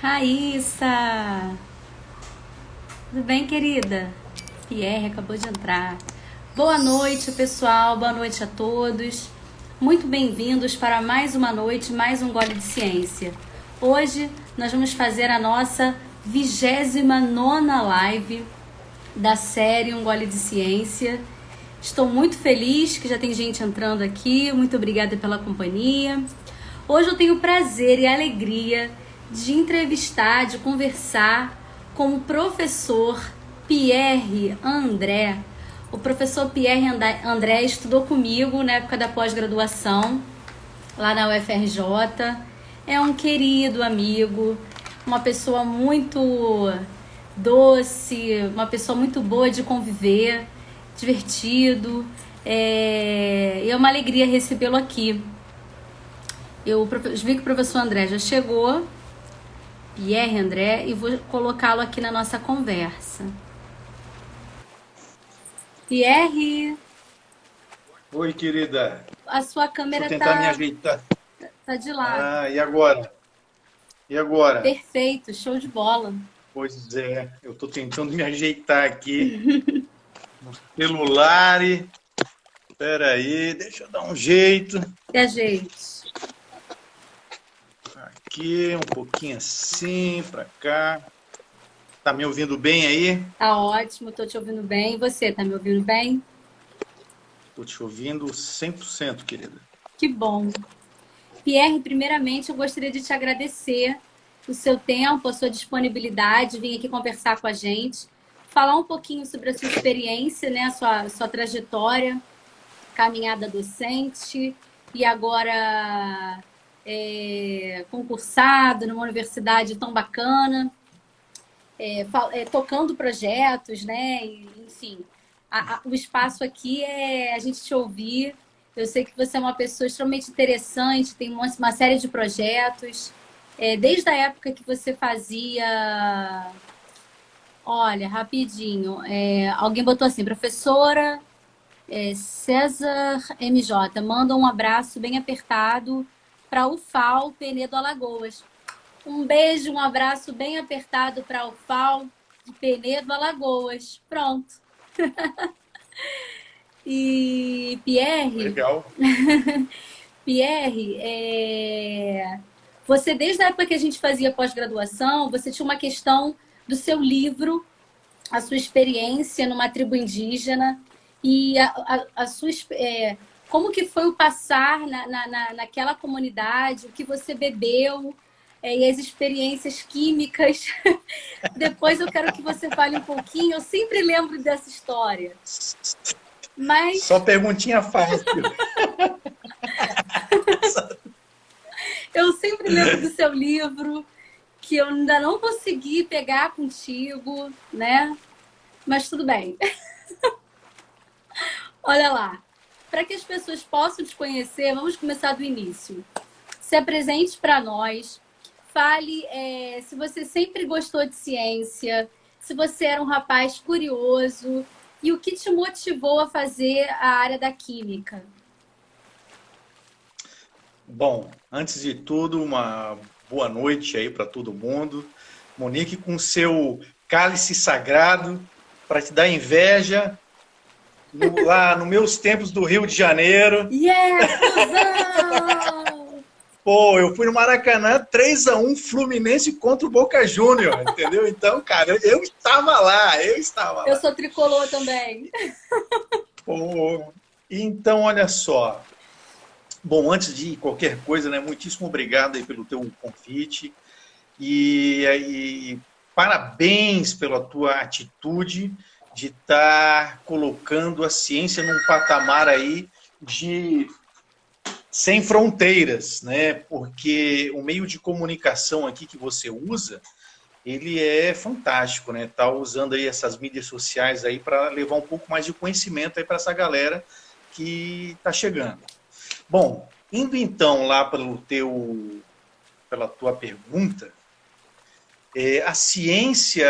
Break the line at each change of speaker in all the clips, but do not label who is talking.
Raíssa! Tudo bem, querida? Pierre acabou de entrar. Boa noite, pessoal. Boa noite a todos. Muito bem-vindos para mais uma noite, mais um Gole de Ciência. Hoje nós vamos fazer a nossa 29ª live da série Um Gole de Ciência. Estou muito feliz que já tem gente entrando aqui. Muito obrigada pela companhia. Hoje eu tenho o prazer e a alegria de entrevistar, de conversar com o professor Pierre André. O professor Pierre André estudou comigo na época da pós-graduação, lá na UFRJ. É um querido amigo, uma pessoa muito doce, uma pessoa muito boa de conviver, divertido. É uma alegria recebê-lo aqui. Eu vi que o professor André já chegou, Pierre André, e vou colocá-lo aqui na nossa conversa. Pierre!
Oi, querida.
A sua câmera
Deixa eu tentar me ajeitar.
Tá de lado.
E agora? E agora?
Perfeito, show de bola.
Pois é, eu estou tentando me ajeitar aqui no celular. Espera aí, deixa eu dar um jeito.
Que ajeite.
Aqui, um pouquinho assim, para cá. Tá me ouvindo bem aí?
Tá ótimo, tô te ouvindo bem. E você, tá me ouvindo bem?
Tô te ouvindo 100%, querida.
Que bom. Pierre, primeiramente, eu gostaria de te agradecer o seu tempo, a sua disponibilidade, vir aqui conversar com a gente, falar um pouquinho sobre a sua experiência, né, a sua trajetória, caminhada docente e agora concursado numa universidade tão bacana, tocando projetos, né? Enfim, o espaço aqui é a gente te ouvir. Eu sei que você é uma pessoa extremamente interessante, tem uma série de projetos. Desde a época que você fazia... Olha, rapidinho. Alguém botou assim, professora César MJ, manda um abraço bem apertado para o UFAL Penedo Alagoas. Um beijo, um abraço bem apertado para o UFAL de Penedo Alagoas. Pronto. E Pierre...
Legal.
Pierre, você, desde a época que a gente fazia pós-graduação, você tinha uma questão do seu livro, a sua experiência numa tribo indígena e a sua... como que foi o passar naquela comunidade, o que você bebeu e as experiências químicas. Depois eu quero que você fale um pouquinho. Eu sempre lembro dessa história. Mas...
Só perguntinha fácil.
Eu sempre lembro do seu livro, que eu ainda não consegui pegar contigo, né? Mas tudo bem. Olha lá. Para que as pessoas possam te conhecer, vamos começar do início. Se apresente para nós. Fale se você sempre gostou de ciência, se você era um rapaz curioso e o que te motivou a fazer a área da química.
Bom, antes de tudo, uma boa noite aí para todo mundo. Monique, com seu cálice sagrado, para te dar inveja, lá nos meus tempos do Rio de Janeiro.
Yes, Fusão!
Pô, eu fui no Maracanã, 3-1, Fluminense contra o Boca Júnior, entendeu? Então, cara, eu estava lá.
Eu sou tricolor também.
Pô, então, olha só. Bom, antes de qualquer coisa, né, muitíssimo obrigado aí pelo teu convite e parabéns pela tua atitude de estar colocando a ciência num patamar aí de sem fronteiras, né? Porque o meio de comunicação aqui que você usa ele é fantástico, né? Tá usando aí essas mídias sociais aí para levar um pouco mais de conhecimento aí para essa galera que está chegando. Bom, indo então lá pela tua pergunta, a ciência,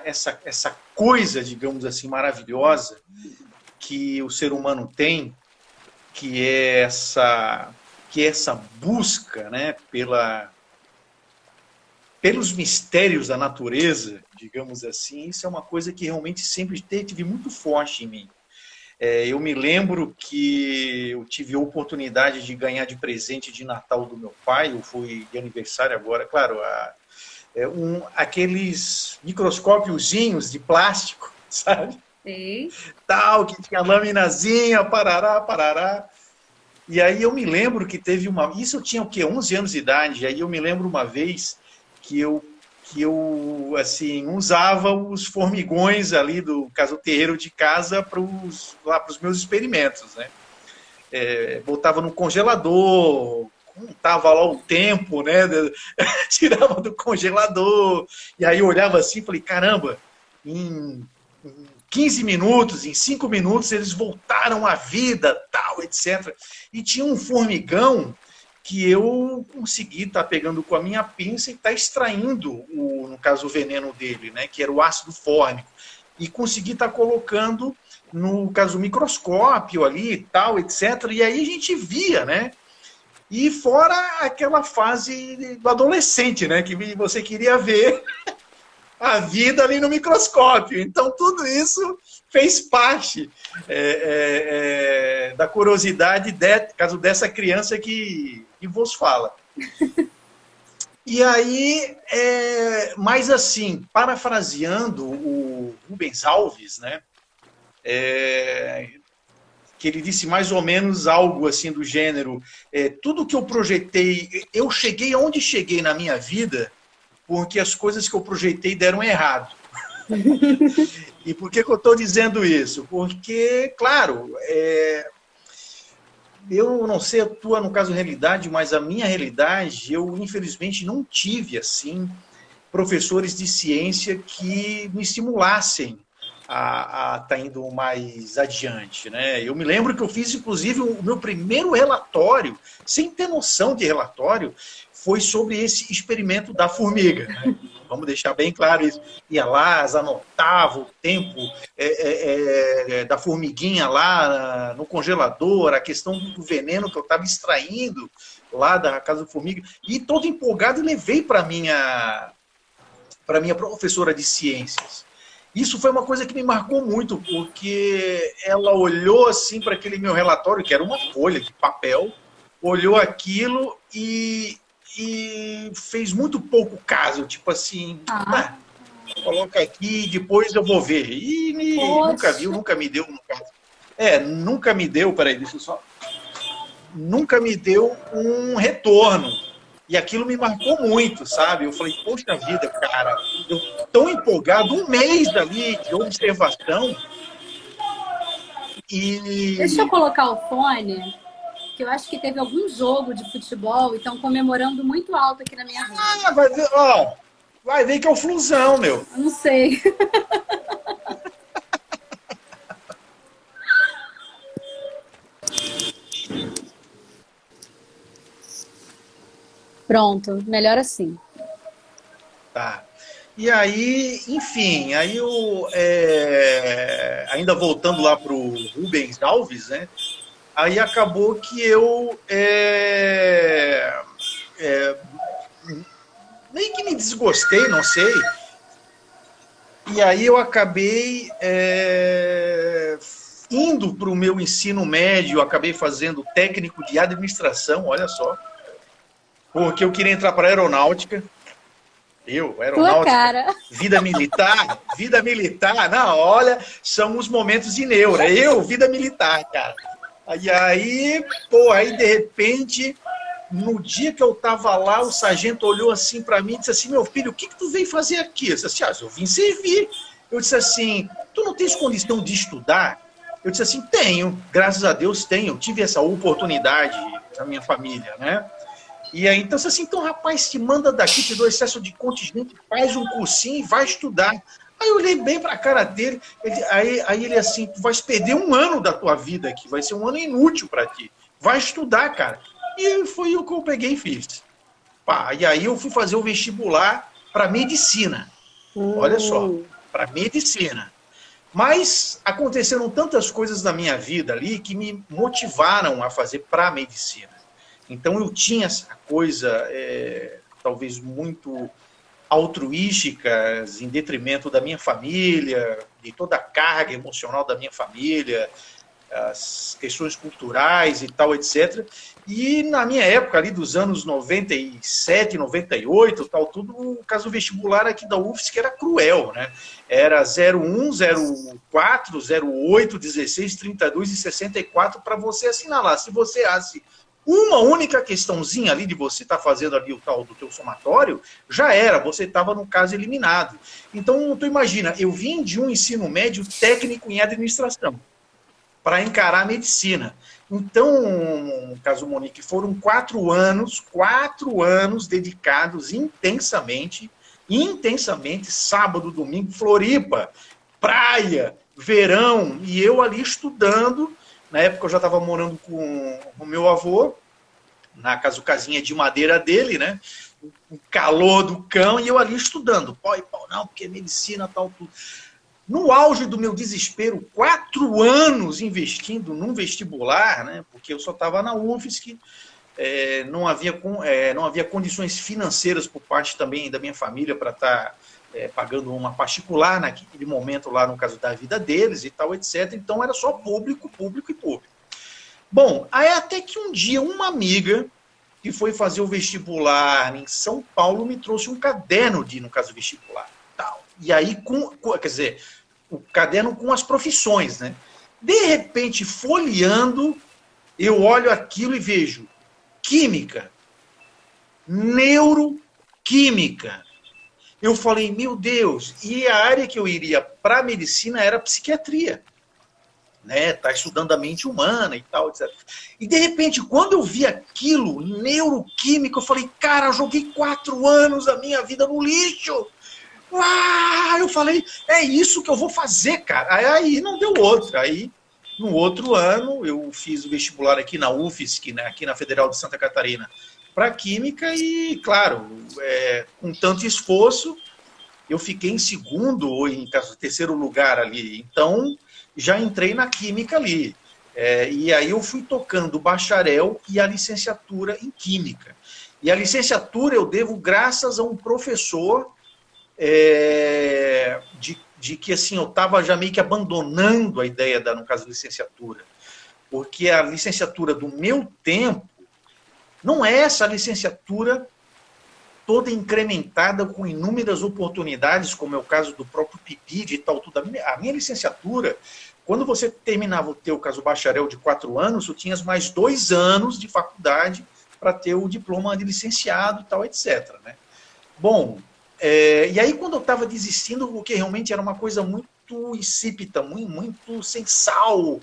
essa coisa, digamos assim, maravilhosa que o ser humano tem, que é essa busca, né, pelos mistérios da natureza, digamos assim, isso é uma coisa que realmente sempre teve muito forte em mim. Eu me lembro que eu tive a oportunidade de ganhar de presente de Natal do meu pai, eu fui de aniversário agora, claro, aqueles microscópiozinhos de plástico, sabe?
Sim.
Tal, que tinha laminazinha, parará, parará. E aí eu me lembro que teve isso eu tinha o quê? 11 anos de idade, aí eu me lembro uma vez que eu assim, usava os formigões ali do terreiro de casa para os meus experimentos, né? Botava no congelador, contava lá o tempo, né? Tirava do congelador, e aí eu olhava assim e falei, caramba, em 15 minutos, em 5 minutos, eles voltaram à vida, tal, etc. E tinha um formigão que eu consegui estar pegando com a minha pinça e estar extraindo, no caso, o veneno dele, né, que era o ácido fórmico, e consegui estar colocando, no caso, o microscópio ali e tal, etc. E aí a gente via, né? E fora aquela fase do adolescente, né, que você queria ver a vida ali no microscópio. Então, tudo isso fez parte da curiosidade caso dessa criança que vos fala. E aí, mas assim, parafraseando o Rubens Alves, né, que ele disse mais ou menos algo assim do gênero, tudo que eu projetei, eu cheguei aonde cheguei na minha vida porque as coisas que eu projetei deram errado. E por que eu estou dizendo isso? Porque, claro, eu não sei a tua, no caso, realidade, mas a minha realidade, eu, infelizmente, não tive, assim, professores de ciência que me estimulassem a estar indo mais adiante, né? Eu me lembro que eu fiz, inclusive, o meu primeiro relatório, sem ter noção de relatório, foi sobre esse experimento da formiga, né? Vamos deixar bem claro isso. Ia lá, anotava o tempo da formiguinha lá no congelador, a questão do veneno que eu estava extraindo lá da casa da formiga, e todo empolgado, e levei para minha professora de ciências. Isso foi uma coisa que me marcou muito, porque ela olhou assim para aquele meu relatório, que era uma folha de papel, olhou aquilo e fez muito pouco caso, tipo assim, coloca aqui, depois eu vou ver. E nunca viu, nunca me deu, nunca me deu, peraí, deixa eu só, nunca me deu um retorno. E aquilo me marcou muito, sabe? Eu falei, poxa vida, cara, eu tão empolgado, um mês ali de observação.
Deixa eu colocar o fone, que eu acho que teve algum jogo de futebol e estão comemorando muito alto aqui na minha rua.
Vai ver que é o Flusão, meu.
Eu não sei. Pronto, melhor assim.
Tá. E aí, enfim, aí eu, ainda voltando lá para o Rubens Alves, né? Aí acabou que eu meio que me desgostei, não sei. E aí eu acabei indo para o meu ensino médio, acabei fazendo técnico de administração, olha só, porque eu queria entrar para a aeronáutica. Aeronáutica,
cara.
vida militar, não, olha, são os momentos de neura. Vida militar, cara. Aí, de repente, no dia que eu tava lá, o sargento olhou assim para mim e disse assim, meu filho, o que tu veio fazer aqui? Eu disse assim, eu vim servir. Eu disse assim, tu não tens condição de estudar? Eu disse assim, tenho, graças a Deus tenho, tive essa oportunidade na minha família, né? E aí, então, assim, então, rapaz, te manda daqui, te dou excesso de contingente, faz um cursinho e vai estudar. Aí eu olhei bem para a cara dele, aí ele assim, tu vais perder um ano da tua vida aqui, vai ser um ano inútil para ti. Vai estudar, cara. E foi o que eu peguei e fiz. Pá, e aí eu fui fazer o vestibular para medicina. Olha só, para medicina. Mas aconteceram tantas coisas na minha vida ali que me motivaram a fazer para medicina. Então eu tinha essa coisa, talvez muito altruísticas em detrimento da minha família, de toda a carga emocional da minha família, as questões culturais e tal, etc. E na minha época ali dos anos 97, 98, tal, tudo, o caso vestibular aqui da UFSC era cruel, né? Era 01, 04, 08, 16, 32 e 64 para você assinalar. Se você uma única questãozinha ali de você estar fazendo ali o tal do teu somatório, já era, você estava no caso eliminado. Então, tu imagina, eu vim de um ensino médio técnico em administração para encarar a medicina. Então, no caso Monique, foram 4 anos dedicados intensamente, sábado, domingo, Floripa, praia, verão, e eu ali estudando. Na época eu já estava morando com o meu avô, na casinha de madeira dele, né? O calor do cão, e eu ali estudando. Não, porque medicina, tal, tudo. No auge do meu desespero, 4 anos investindo num vestibular, né? Porque eu só estava na UFSC, não havia condições financeiras por parte também da minha família para estar pagando uma particular naquele momento lá, no caso da vida deles e tal, etc. Então era só público. Bom, aí até que um dia uma amiga que foi fazer o vestibular em São Paulo me trouxe um caderno no caso vestibular. Tal. E aí, quer dizer, o caderno com as profissões, né? De repente, folheando, eu olho aquilo e vejo química, neuroquímica. Eu falei, meu Deus, e a área que eu iria para a medicina era psiquiatria, né? Tá estudando a mente humana e tal, etc. E de repente, quando eu vi aquilo, neuroquímica, eu falei, cara, eu joguei 4 anos da minha vida no lixo. Eu falei, é isso que eu vou fazer, cara. Aí não deu outra. Aí, no outro ano, eu fiz o vestibular aqui na UFSC, né, aqui na Federal de Santa Catarina, para Química e, claro, com tanto esforço, eu fiquei em segundo ou em terceiro lugar ali. Então, já entrei na Química ali. E aí eu fui tocando o bacharel e a licenciatura em Química. E a licenciatura eu devo graças a um professor de que assim, eu estava já meio que abandonando a ideia no caso da licenciatura. Porque a licenciatura do meu tempo não é essa licenciatura toda incrementada com inúmeras oportunidades, como é o caso do próprio PIBID e tal, tudo. A minha licenciatura, quando você terminava o teu caso bacharel de 4 anos, tu tinhas mais 2 anos de faculdade para ter o diploma de licenciado e tal, etc. Né? Bom, e aí quando eu estava desistindo, porque realmente era uma coisa muito insípida, muito sem sal,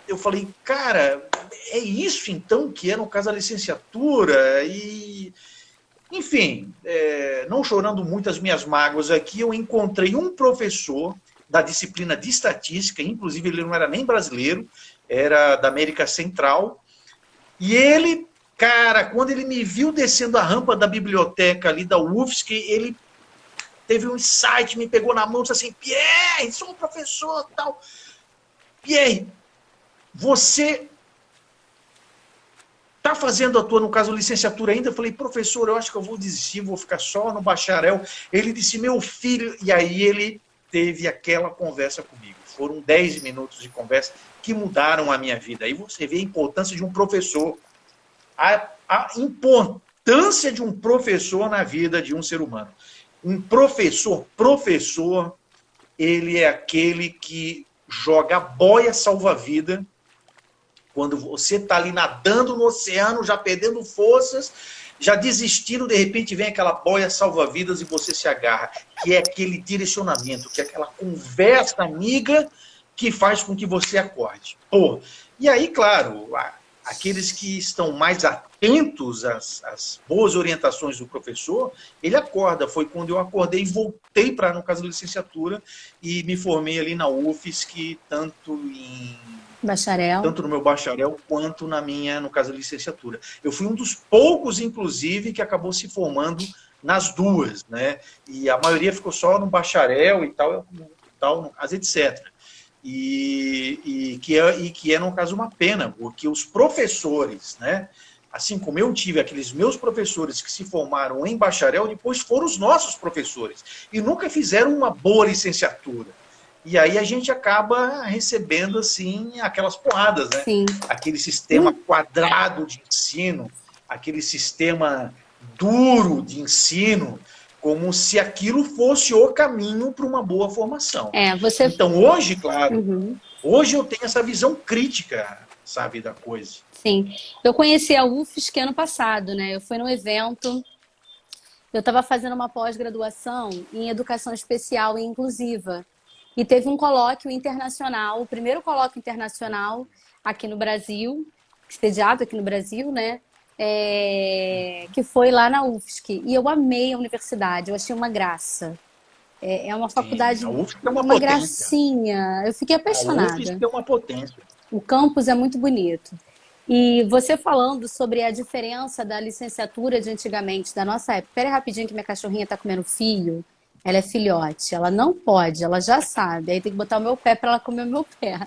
eu falei, cara, é isso então que é no caso da licenciatura? E, enfim, não chorando muito as minhas mágoas aqui, eu encontrei um professor da disciplina de estatística, inclusive ele não era nem brasileiro, era da América Central, e ele, cara, quando ele me viu descendo a rampa da biblioteca ali da UFSC, ele teve um insight, me pegou na mão e disse assim, Pierre, sou um professor, tal. Pierre, você está fazendo a tua, no caso, licenciatura ainda? Eu falei, professor, eu acho que eu vou desistir, vou ficar só no bacharel. Ele disse, meu filho, e aí ele teve aquela conversa comigo. Foram 10 minutos de conversa que mudaram a minha vida. Aí você vê a importância de um professor, a importância de um professor na vida de um ser humano. Um professor, ele é aquele que joga boia salva-vida quando você está ali nadando no oceano, já perdendo forças, já desistindo, de repente vem aquela boia salva-vidas e você se agarra, que é aquele direcionamento, que é aquela conversa amiga que faz com que você acorde. E aí, claro, aqueles que estão mais atentos às boas orientações do professor, ele acorda. Foi quando eu acordei e voltei para, no caso da licenciatura, e me formei ali na UFSC, tanto no meu bacharel quanto no caso da licenciatura. Eu fui um dos poucos, inclusive, que acabou se formando nas duas, né? E a maioria ficou só no bacharel e tal, no caso, etc. E que é, no caso, uma pena, porque os professores, né? Assim como eu tive aqueles meus professores que se formaram em bacharel, depois foram os nossos professores, e nunca fizeram uma boa licenciatura. E aí a gente acaba recebendo, assim, aquelas porradas, né?
Sim.
Aquele sistema quadrado de ensino, aquele sistema duro de ensino, como se aquilo fosse o caminho para uma boa formação. Então, hoje, claro, hoje eu tenho essa visão crítica, sabe, da coisa.
Sim. Eu conheci a UFSC ano passado, né? Eu fui num evento, eu estava fazendo uma pós-graduação em Educação Especial e Inclusiva. E teve um colóquio internacional, o primeiro colóquio internacional aqui no Brasil, sediado aqui no Brasil, né? Que foi lá na UFSC. E eu amei a universidade, eu achei uma graça. É uma faculdade,
a UFSC é uma
gracinha. Eu fiquei apaixonada.
A UFSC é uma potência.
O campus é muito bonito. E você falando sobre a diferença da licenciatura de antigamente, da nossa época. Espera aí rapidinho que minha cachorrinha está comendo fio. Ela é filhote, ela não pode, ela já sabe. Aí tem que botar o meu pé para ela comer o meu pé.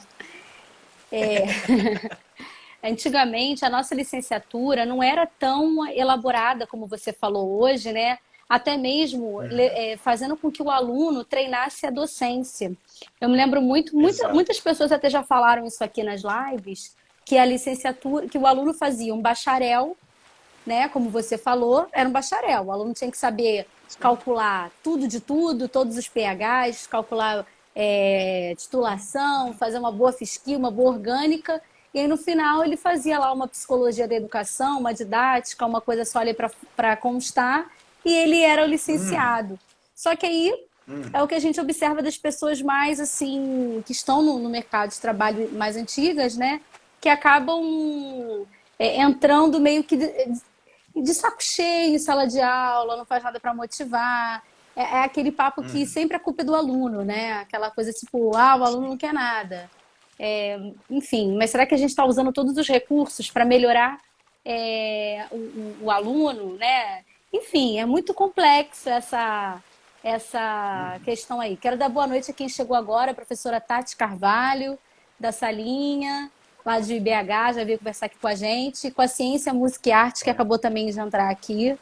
Antigamente, a nossa licenciatura não era tão elaborada como você falou hoje, né? Até mesmo fazendo com que o aluno treinasse a docência. Eu me lembro muitas pessoas até já falaram isso aqui nas lives, que a licenciatura, que o aluno fazia um bacharel, né? Como você falou, era um bacharel. O aluno tinha que saber calcular tudo de tudo, todos os pHs, calcular titulação, fazer uma boa fisquia, uma boa orgânica. E aí, no final, ele fazia lá uma psicologia da educação, uma didática, uma coisa só ali para constar, e ele era o licenciado. Só que aí é o que a gente observa das pessoas mais, assim, que estão no mercado de trabalho mais antigas, né? Que acabam entrando meio que de saco cheio, sala de aula, não faz nada para motivar. É aquele papo que sempre a culpa é do aluno, né? Aquela coisa tipo, o aluno não quer nada. Enfim, mas será que a gente está usando todos os recursos para melhorar o aluno, né? Enfim, é muito complexo essa questão aí. Quero dar boa noite a quem chegou agora, a professora Tati Carvalho, da Salinha, lá de IBH, já veio conversar aqui com a gente, com a Ciência, Música e Arte, que acabou também de entrar aqui.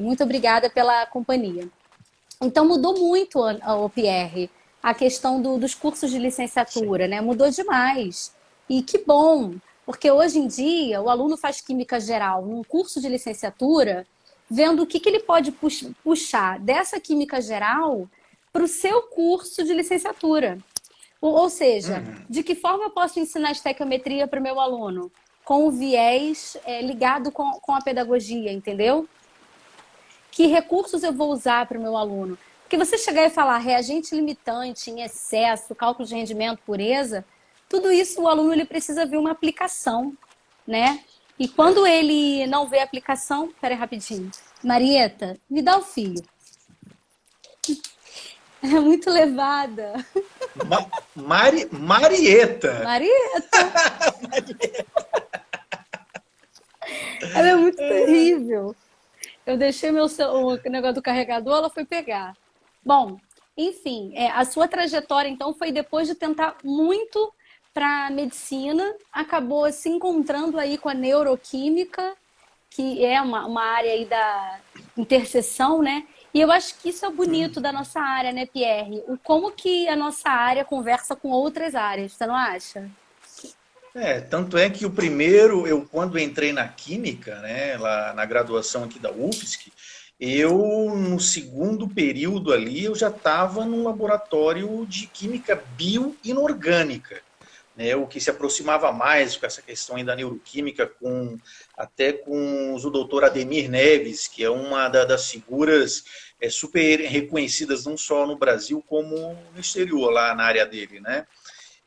Muito obrigada pela companhia. Então, mudou muito, o Pierre, a questão dos cursos de licenciatura, né? Mudou demais. E que bom, porque hoje em dia o aluno faz Química Geral num curso de licenciatura, vendo o que ele pode puxar dessa Química Geral para o seu curso de licenciatura. Ou seja, de que forma eu posso ensinar estequiometria para o meu aluno? Com o viés ligado com a pedagogia, entendeu? Que recursos eu vou usar para o meu aluno? Porque você chegar e falar reagente limitante em excesso, cálculo de rendimento, pureza, tudo isso o aluno ele precisa ver uma aplicação, né? E quando ele não vê a aplicação... Peraí, rapidinho. Marieta, me dá o fio. É muito levada.
Marieta.
Marieta. Ela é muito terrível. Eu deixei o negócio do carregador, ela foi pegar. Bom, enfim, a sua trajetória, então, foi depois de tentar muito para medicina, acabou se encontrando aí com a neuroquímica, que é uma área aí da interseção, né? E eu acho que isso é bonito da nossa área, né, Pierre? Como que a nossa área conversa com outras áreas, você não acha?
Tanto é que eu quando entrei na química, né, lá na graduação aqui da UFSC, no segundo período ali, eu já estava num laboratório de química bioinorgânica, né, o que se aproximava mais com essa questão aí da neuroquímica, até com o doutor Ademir Neves, que é uma das figuras super reconhecidas não só no Brasil, como no exterior, lá na área dele, né?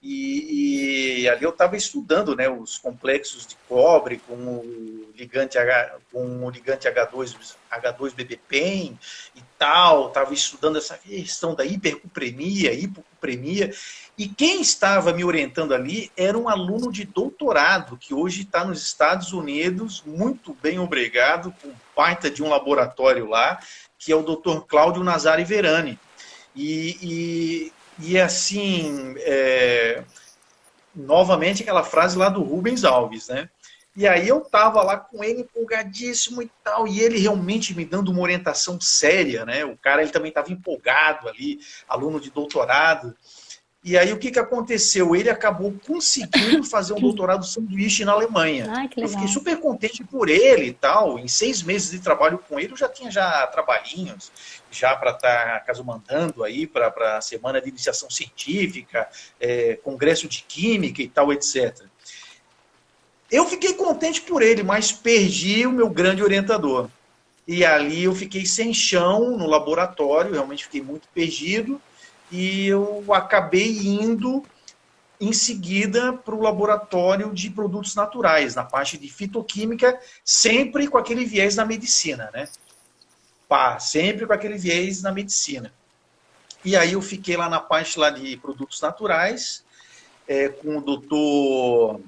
E ali eu estava estudando, né, os complexos de cobre com o ligante, H2BB-PEN e tal, estava estudando essa questão da hipercupremia, hipocupremia, e quem estava me orientando ali era um aluno de doutorado, que hoje está nos Estados Unidos, muito bem obrigado, com baita de um laboratório lá, que é o Dr. Cláudio Nazari Verani. E assim, novamente aquela frase lá do Rubens Alves, né? E aí eu tava lá com ele empolgadíssimo e tal, e ele realmente me dando uma orientação séria, né? O cara, ele também estava empolgado ali, aluno de doutorado. E aí o que aconteceu? Ele acabou conseguindo fazer um doutorado sanduíche na Alemanha.
Ai, que
Eu
legal.
fiquei super contente por ele e tal. Em 6 meses de trabalho com ele, eu já tinha trabalhinhos, já para estar caso mandando aí para a semana de iniciação científica, congresso de química e tal, etc. Eu fiquei contente por ele, mas perdi o meu grande orientador. E ali eu fiquei sem chão no laboratório, realmente fiquei muito perdido. E eu acabei indo, em seguida, para o laboratório de produtos naturais, na parte de fitoquímica, sempre com aquele viés na medicina, né? Sempre com aquele viés na medicina. E aí eu fiquei lá na parte lá de produtos naturais, com o doutor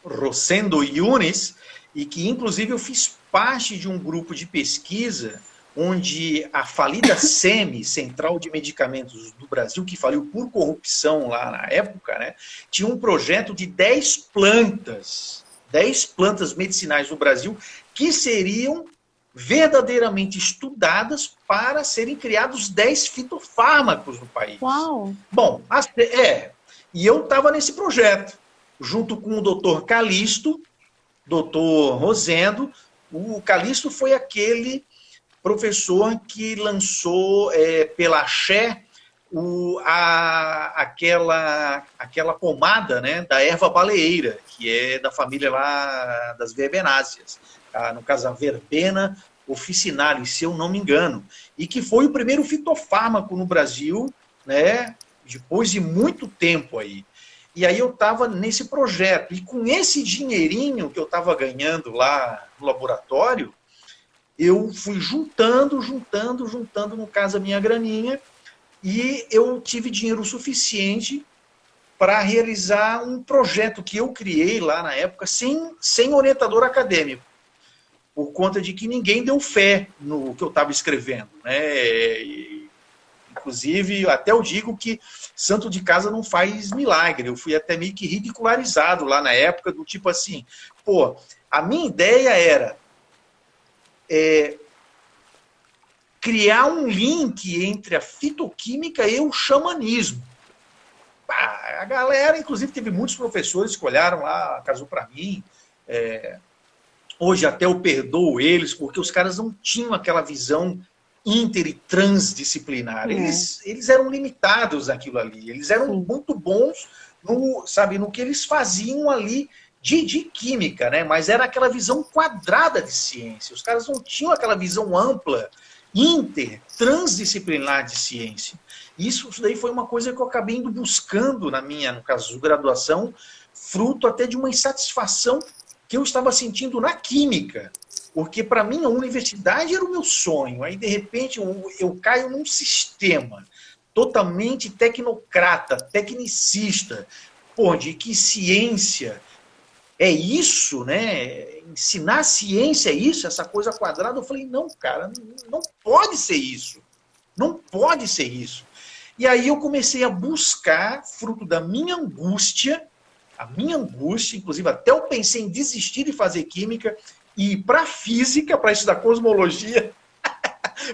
Rosendo Yunes, e que, inclusive, eu fiz parte de um grupo de pesquisa onde a falida SEMI, Central de Medicamentos do Brasil, que faliu por corrupção lá na época, né, tinha um projeto de 10 plantas medicinais no Brasil que seriam verdadeiramente estudadas para serem criados 10 fitofármacos no país.
Uau!
Bom, e eu estava nesse projeto, junto com o doutor Calixto, doutor Rosendo. O Calixto foi aquele professor que lançou pela Axé aquela pomada, né, da erva baleeira, que é da família lá das verbenáceas, no caso a verbena officinalis, se eu não me engano, e que foi o primeiro fitofármaco no Brasil, né, depois de muito tempo aí. E aí eu estava nesse projeto, e com esse dinheirinho que eu estava ganhando lá no laboratório, eu fui juntando, no caso, a minha graninha, e eu tive dinheiro suficiente para realizar um projeto que eu criei lá na época, sem orientador acadêmico, por conta de que ninguém deu fé no que eu estava escrevendo, né? Inclusive, até eu digo que santo de casa não faz milagre. Eu fui até meio que ridicularizado lá na época, do tipo assim, pô, a minha ideia era criar um link entre a fitoquímica e o xamanismo. A galera, inclusive, teve muitos professores que olharam lá, casou para mim. Hoje até eu perdoo eles, porque os caras não tinham aquela visão inter e transdisciplinar. Eles eram limitados naquilo ali. Eles eram muito bons no que eles faziam ali de química, né? Mas era aquela visão quadrada de ciência. Os caras não tinham aquela visão ampla, transdisciplinar de ciência. Isso daí foi uma coisa que eu acabei indo buscando no caso, graduação, fruto até de uma insatisfação que eu estava sentindo na química. Porque, para mim, a universidade era o meu sonho. Aí, de repente, eu caio num sistema totalmente tecnocrata, tecnicista, de que ciência é isso, né? Ensinar ciência é isso, essa coisa quadrada. Eu falei, não, cara, não pode ser isso. Não pode ser isso. E aí eu comecei a buscar, fruto da minha angústia, inclusive até eu pensei em desistir de fazer química e ir para física, para estudar cosmologia,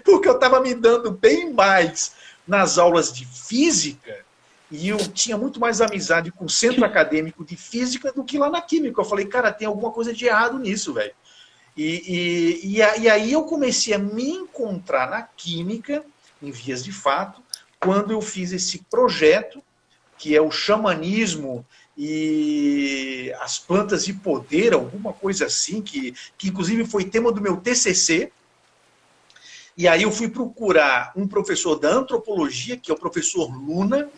porque eu estava me dando bem mais nas aulas de física, e eu tinha muito mais amizade com o centro acadêmico de física do que lá na química. Eu falei, cara, tem alguma coisa de errado nisso, velho. E aí eu comecei a me encontrar na química, em vias de fato, quando eu fiz esse projeto, que é o xamanismo e as plantas de poder, alguma coisa assim, que inclusive foi tema do meu TCC. E aí eu fui procurar um professor da antropologia, que é o professor Luna,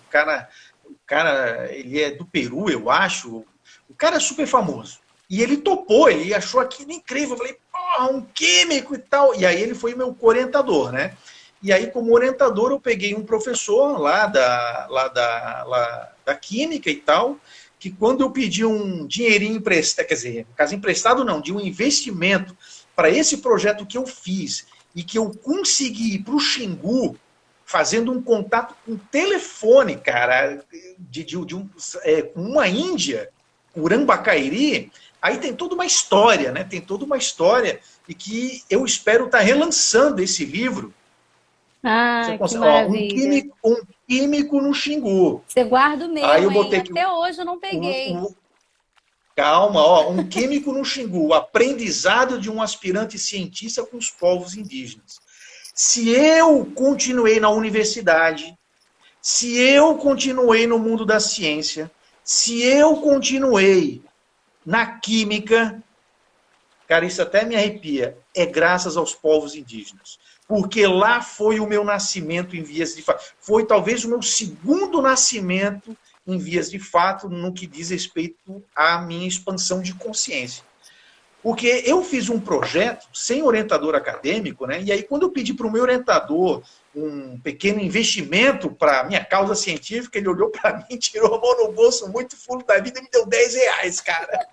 o cara, ele é do Peru, eu acho. O cara é super famoso. E ele topou, ele achou aquilo incrível. Eu falei, porra, um químico e tal. E aí ele foi meu orientador, né? E aí, como orientador, eu peguei um professor lá da química e tal, que quando eu pedi um dinheirinho emprestado, quer dizer, no caso emprestado não, de um investimento para esse projeto que eu fiz e que eu consegui ir para o Xingu, fazendo um contato com telefone, cara, com uma Índia, Urambacairi, aí tem toda uma história, né? Tem toda uma história e que eu espero estar relançando esse livro.
Ah, que maravilha.
Um químico no Xingu.
Você guarda o
Aí eu
meu, hein?
botei aqui
Até hoje eu não peguei.
calma, ó, um químico no Xingu, aprendizado de um aspirante cientista com os povos indígenas. Se eu continuei na universidade, se eu continuei no mundo da ciência, se eu continuei na química, cara, isso até me arrepia, é graças aos povos indígenas. Porque lá foi o meu nascimento em vias de fato. Foi talvez o meu segundo nascimento em vias de fato no que diz respeito à minha expansão de consciência. Porque eu fiz um projeto sem orientador acadêmico, né? E aí quando eu pedi para o meu orientador um pequeno investimento para a minha causa científica, ele olhou para mim, tirou a mão no bolso, muito fulo da vida, e me deu R$ 10, cara.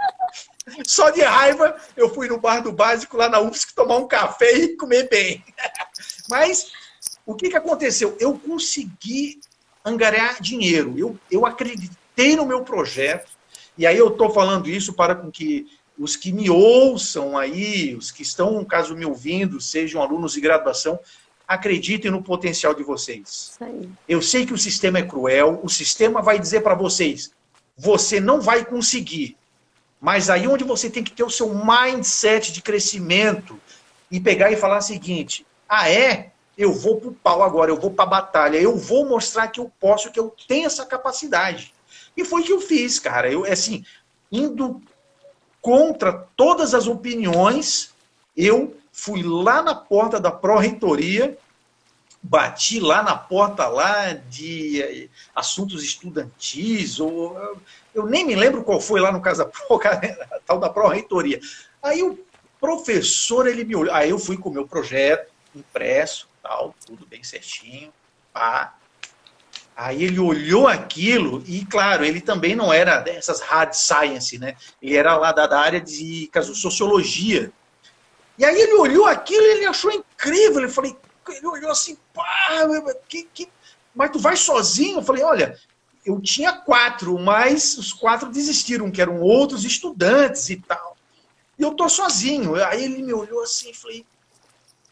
Só de raiva, eu fui no bar do Básico, lá na UFSC, tomar um café e comer bem. Mas o que aconteceu? Eu consegui angariar dinheiro. Eu acreditei no meu projeto, e aí eu estou falando isso para com que os que me ouçam aí, os que estão, no caso, me ouvindo, sejam alunos de graduação, acreditem no potencial de vocês. Eu sei que o sistema é cruel, o sistema vai dizer para vocês, você não vai conseguir. Mas aí onde você tem que ter o seu mindset de crescimento e pegar e falar o seguinte, eu vou pro pau agora, eu vou pra batalha, eu vou mostrar que eu posso, que eu tenho essa capacidade. E foi o que eu fiz, cara. Eu, assim, indo contra todas as opiniões, eu fui lá na porta da pró-reitoria, bati lá na porta lá de assuntos estudantis, ou eu nem me lembro qual foi lá no caso da tal da pró-reitoria. Aí o professor, ele me olhou, aí eu fui com o meu projeto impresso, tal, tudo bem certinho, pá. Aí ele olhou aquilo e, claro, ele também não era dessas hard science, né? Ele era lá da área de sociologia. E aí ele olhou aquilo e ele achou incrível. Ele olhou assim, pá, mas tu vai sozinho? Eu falei, olha, eu tinha 4, mas os 4 desistiram, que eram outros estudantes e tal. E eu tô sozinho. Aí ele me olhou assim,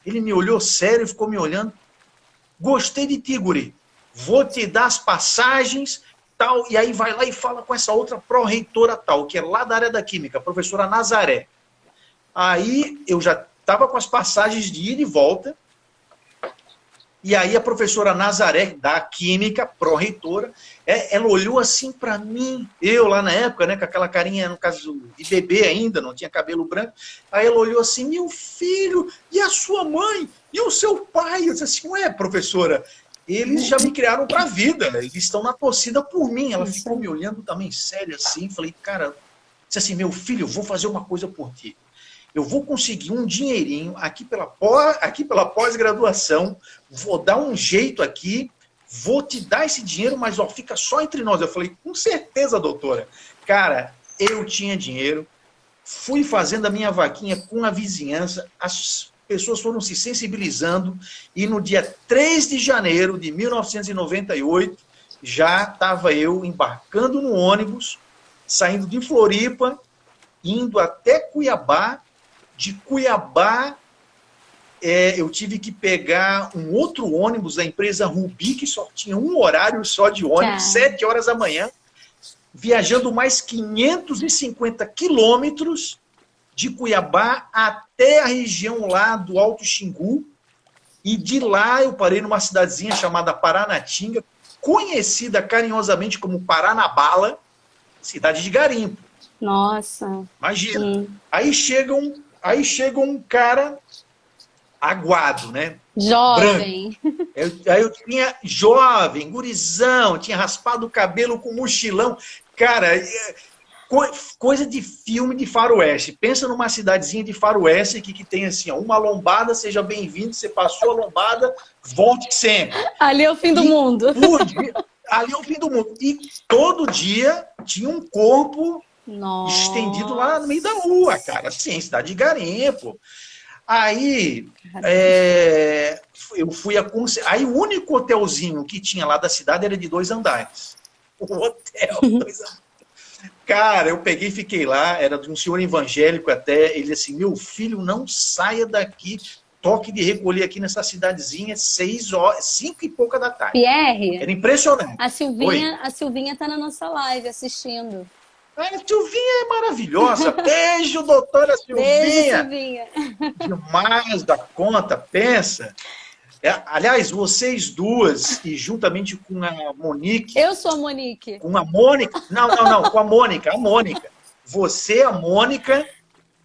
ele me olhou sério, ficou me olhando. Gostei de ti, guri. Vou te dar as passagens, tal, e aí vai lá e fala com essa outra pró-reitora tal, que é lá da área da química, a professora Nazaré. Aí eu já estava com as passagens de ida e volta, e aí a professora Nazaré, da química, pró-reitora, ela olhou assim para mim, eu lá na época, né, com aquela carinha, no caso, de bebê ainda, não tinha cabelo branco, aí ela olhou assim, meu filho, e a sua mãe? E o seu pai? Eu disse assim, ué, professora, eles já me criaram para a vida, eles estão na torcida por mim. Ela ficou me olhando também sério assim, falei, cara, disse assim, meu filho, eu vou fazer uma coisa por ti. Eu vou conseguir um dinheirinho aqui pela pós-graduação, vou dar um jeito aqui, vou te dar esse dinheiro, mas ó, fica só entre nós. Eu falei, com certeza, doutora. Cara, eu tinha dinheiro, fui fazendo a minha vaquinha com a vizinhança, as pessoas foram se sensibilizando, e no dia 3 de janeiro de 1998, já estava eu embarcando no ônibus, saindo de Floripa, indo até Cuiabá. De Cuiabá, eu tive que pegar um outro ônibus da empresa Rubi, que só tinha um horário só de ônibus, 7 horas da manhã, viajando mais 550 quilômetros de Cuiabá até a região lá do Alto Xingu, e de lá eu parei numa cidadezinha chamada Paranatinga, conhecida carinhosamente como Paranabala, cidade de garimpo.
Nossa.
Imagina. Aí chega um cara aguado, né?
Jovem.
Aí eu tinha jovem, gurizão, tinha raspado o cabelo com mochilão. Cara, coisa de filme de faroeste. Pensa numa cidadezinha de faroeste que tem assim, ó, uma lombada, seja bem-vindo, você passou a lombada, volte sempre.
Ali é o fim do mundo.
Ali é o fim do mundo. E todo dia tinha um corpo estendido lá no meio da rua, cara. Assim, cidade de garimpo. Aí eu fui aí o único hotelzinho que tinha lá da cidade era de 2 andares. O hotel, 2 andares. Cara, eu peguei e fiquei lá, era de um senhor evangélico até, ele assim, meu filho, não saia daqui, toque de recolher aqui nessa cidadezinha, 6 horas, 5 e pouca da tarde.
Pierre,
era impressionante.
A Silvinha tá na nossa live assistindo.
A Silvinha é maravilhosa. Beijo, doutora Silvinha.
Beijo, Silvinha.
Demais da conta, pensa. Aliás, vocês duas, e juntamente com a Monique...
Eu sou a Monique.
Com a Mônica... Não, com a Mônica. A Mônica. Você, a Mônica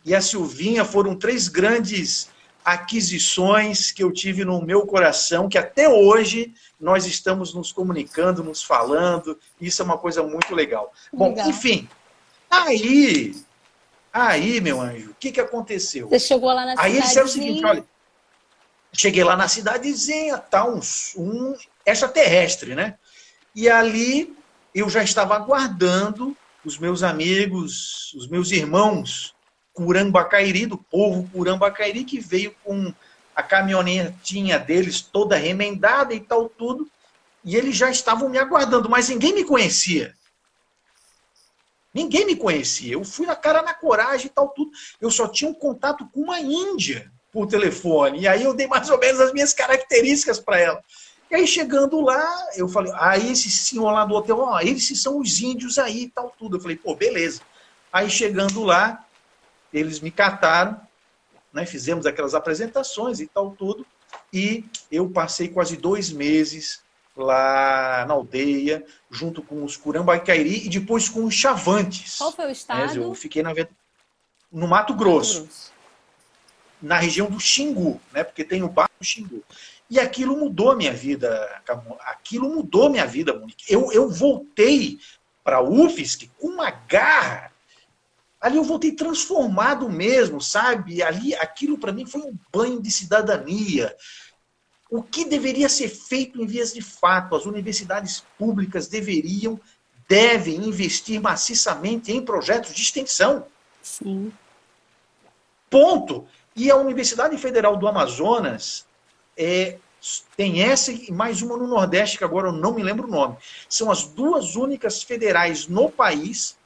e a Silvinha foram 3 grandes aquisições que eu tive no meu coração, que até hoje nós estamos nos comunicando, nos falando. Isso é uma coisa muito legal. Bom, enfim... Aí, meu anjo, o que aconteceu?
Você chegou lá na cidadezinha?
Aí eles disseram o seguinte, olha, cheguei lá na cidadezinha, tá, um extraterrestre, né? E ali eu já estava aguardando os meus amigos, os meus irmãos Curambacairi, do povo Curambacairi, que veio com a caminhonetinha deles toda remendada e tal, tudo, e eles já estavam me aguardando, mas ninguém me conhecia. Ninguém me conhecia. Eu fui na cara, na coragem e tal, tudo. Eu só tinha um contato com uma índia por telefone. E aí eu dei mais ou menos as minhas características para ela. E aí, chegando lá, eu falei, esse senhor lá do hotel, ó, esses são os índios aí e tal, tudo. Eu falei, pô, beleza. Aí, chegando lá, eles me cataram, né, fizemos aquelas apresentações e tal, tudo. E eu passei quase 2 meses lá na aldeia, junto com os Curambacairi e depois com os Chavantes.
Qual foi o estado?
Eu fiquei no Mato Grosso, na região do Xingu, né? Porque tem o bairro do Xingu. E aquilo mudou a minha vida, aquilo mudou minha vida, Monique. Eu voltei para a UFSC com uma garra. Ali eu voltei transformado mesmo, sabe? Ali, aquilo para mim foi um banho de cidadania. O que deveria ser feito em vias de fato? As universidades públicas devem investir maciçamente em projetos de extensão.
Sim.
Ponto. E a Universidade Federal do Amazonas tem essa e mais uma no Nordeste, que agora eu não me lembro o nome. São as 2 únicas federais no país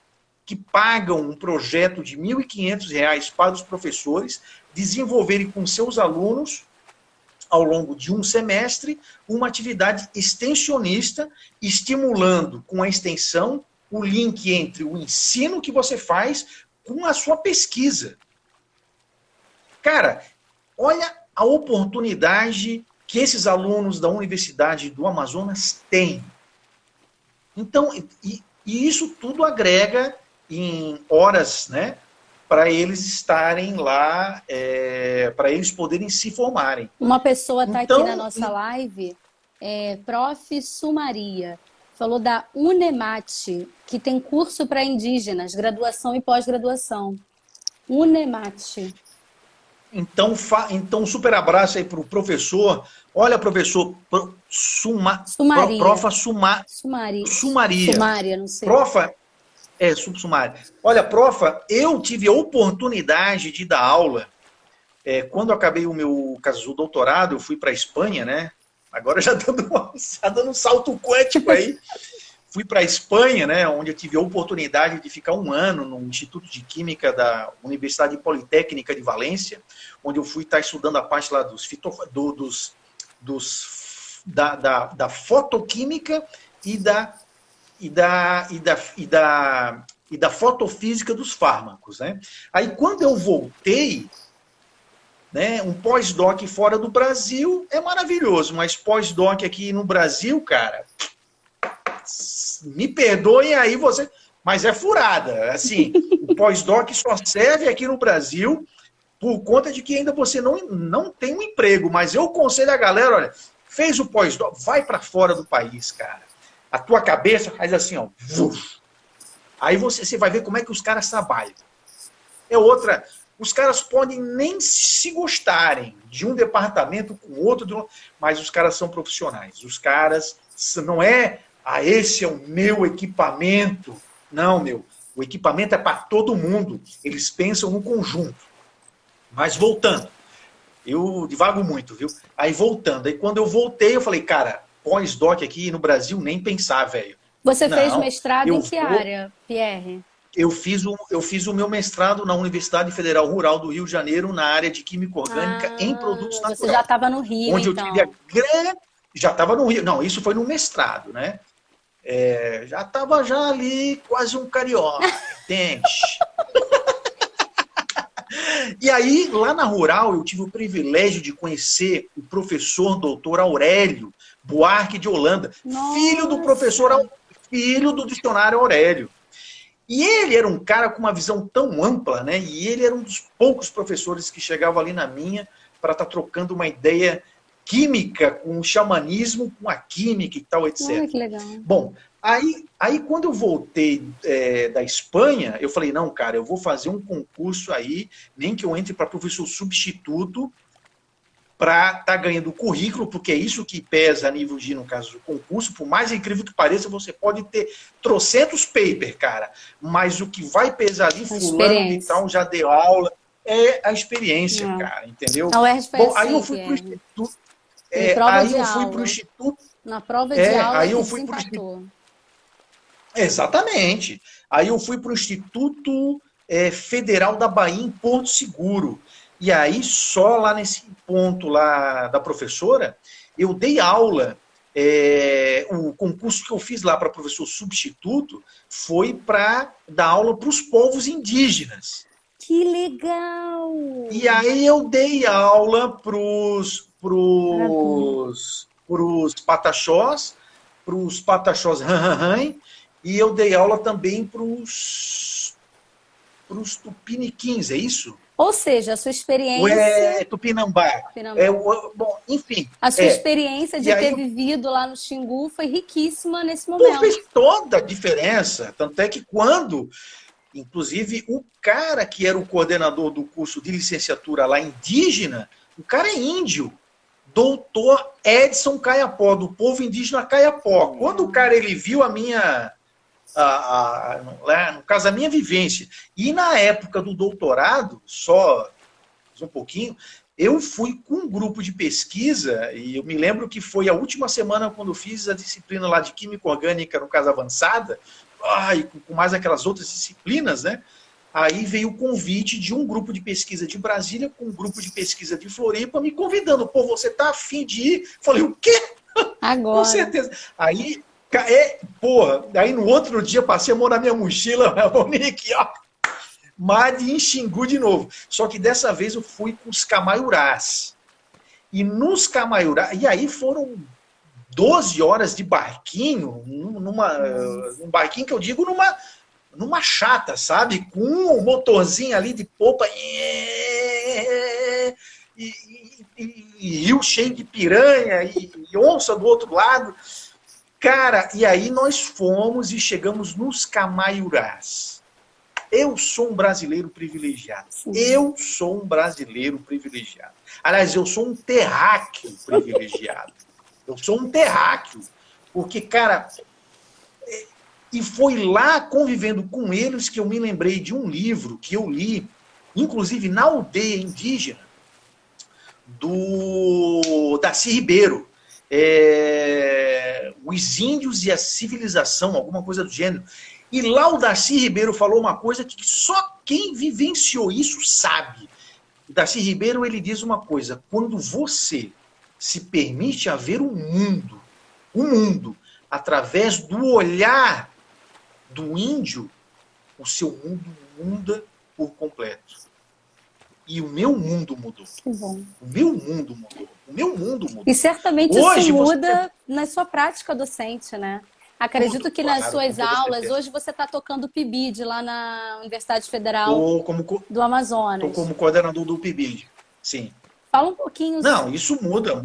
que pagam um projeto de R$ 1.500 para os professores desenvolverem com seus alunos, ao longo de um semestre, uma atividade extensionista, estimulando com a extensão o link entre o ensino que você faz com a sua pesquisa. Cara, olha a oportunidade que esses alunos da Universidade do Amazonas têm. Então, e isso tudo agrega em horas, né, para eles estarem lá, para eles poderem se formarem.
Uma pessoa está aqui na nossa live, Prof. Sumaria, falou da Unemate, que tem curso para indígenas, graduação e pós-graduação. Unemate.
Então, super abraço aí para o professor. Olha, professor,
Sumaria.
Profa
Sumaria.
Sumaria,
não sei.
Profa, subsumário. Olha, profa, eu tive a oportunidade de dar aula. Quando eu acabei o meu doutorado, eu fui para a Espanha, né? Agora já dando um salto quântico aí. Fui para a Espanha, né? Onde eu tive a oportunidade de ficar 1 ano no Instituto de Química da Universidade Politécnica de Valência, onde eu fui estar estudando a parte lá da fotoquímica e da fotofísica dos fármacos, né? Aí, quando eu voltei, né, um pós-doc fora do Brasil é maravilhoso, mas pós-doc aqui no Brasil, cara, me perdoem aí mas é furada. Assim, o pós-doc só serve aqui no Brasil por conta de que ainda você não tem um emprego. Mas eu aconselho a galera, olha, fez o pós-doc, vai para fora do país, cara. A tua cabeça faz assim, ó. Aí você vai ver como é que os caras trabalham. É outra. Os caras podem nem se gostarem de um departamento com outro, mas os caras são profissionais. Os caras não é, esse é o meu equipamento. Não, meu. O equipamento é para todo mundo. Eles pensam no conjunto. Mas voltando, eu divago muito, viu? Aí voltando, aí quando eu voltei, eu falei, cara, pós-doc aqui no Brasil, nem pensar, velho.
Você fez mestrado em que área, Pierre?
Eu fiz o meu mestrado na Universidade Federal Rural do Rio de Janeiro, na área de Química Orgânica em produtos naturais.
Você já estava no Rio,
onde
então.
Eu tive a grande... Já estava no Rio. Não, isso foi no mestrado, né? Já estava já ali quase um carioca, entende? E aí, lá na Rural, eu tive o privilégio de conhecer o professor doutor Aurélio Buarque de Holanda, filho do professor, filho do dicionário Aurélio. E ele era um cara com uma visão tão ampla, né? E ele era um dos poucos professores que chegava ali na minha para estar trocando uma ideia química com o xamanismo, com a química e tal, etc.
Ai, que legal.
Bom, aí quando eu voltei da Espanha, eu falei, não, cara, eu vou fazer um concurso aí, nem que eu entre para professor substituto, para estar ganhando o currículo, porque é isso que pesa a nível de, no caso do concurso, por mais incrível que pareça, você pode ter trocentos paper, cara, mas o que vai pesar ali, fulano de tal, já deu aula, é a experiência, cara, entendeu?
Bom,
aí eu fui para o instituto,
na prova de aula
aí eu fui pro Exatamente. Aí eu fui para o Instituto Federal da Bahia, em Porto Seguro. E aí, só lá nesse ponto lá da professora, eu dei aula. O concurso que eu fiz lá para professor substituto foi para dar aula para os povos indígenas.
Que legal!
E aí eu dei aula para os pataxós ranranhã, e eu dei aula também para os tupiniquins, é isso?
Ou seja, a sua experiência...
Tupinambá. Bom, enfim.
A sua experiência de ter vivido lá no Xingu foi riquíssima nesse momento.
Fez toda a diferença. Tanto é que quando, inclusive, o cara que era o coordenador do curso de licenciatura lá indígena, o cara é índio. Doutor Edson Caiapó, do povo indígena Caiapó. Quando o cara ele viu a minha... no caso, a minha vivência. E na época do doutorado, só um pouquinho, eu fui com um grupo de pesquisa, e eu me lembro que foi a última semana quando eu fiz a disciplina lá de Química Orgânica, no caso avançada, e com mais aquelas outras disciplinas, né? Aí veio o convite de um grupo de pesquisa de Brasília com um grupo de pesquisa de Floripa me convidando. Pô, você tá afim de ir? Falei, o quê?
Agora.
Com certeza. Aí... aí no outro dia passei a mão na minha mochila, Monique, ó, Madi em Xingu de novo. Só que dessa vez eu fui com os camaiurás. E nos camaiurás, e aí foram 12 horas de barquinho, num barquinho que eu digo numa chata, sabe? Com um motorzinho ali de popa e rio cheio de piranha e onça do outro lado. Cara, e aí nós fomos e chegamos nos camaiurás. Eu sou um brasileiro privilegiado. Eu sou um brasileiro privilegiado. Aliás, eu sou um terráqueo privilegiado. Eu sou um terráqueo. Porque, cara, e foi lá convivendo com eles que eu me lembrei de um livro que eu li, inclusive na aldeia indígena, do Darcy Ribeiro. Os índios e a civilização, alguma coisa do gênero. E lá o Darcy Ribeiro falou uma coisa que só quem vivenciou isso sabe. O Darcy Ribeiro ele diz uma coisa: quando você se permite a ver o mundo através do olhar do índio, o seu mundo muda por completo. E o meu mundo mudou.
Que bom.
O meu mundo mudou. O meu mundo mudou.
E certamente
hoje
isso muda na sua prática docente, né? Acredito que nas
claro, com
suas
toda
aulas,
certeza.
hoje você está tocando PIBID lá na Universidade Federal
Estou como,
do
tô
Amazonas.
como coordenador do PIBID. Sim.
Fala um pouquinho,
Não, isso muda.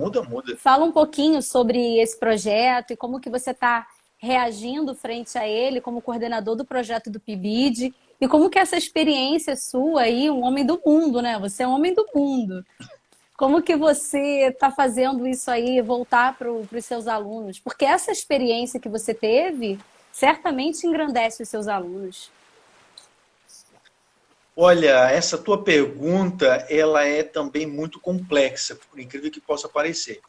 fala um pouquinho sobre esse projeto e como que você está reagindo frente a ele como coordenador do projeto do PIBID e como que essa experiência sua aí, um homem do mundo, né? Você é um homem do mundo. Como que você está fazendo isso aí voltar para os seus alunos? Porque essa experiência que você teve certamente engrandece os seus alunos.
Olha, essa tua pergunta, ela é também muito complexa, por incrível que possa parecer.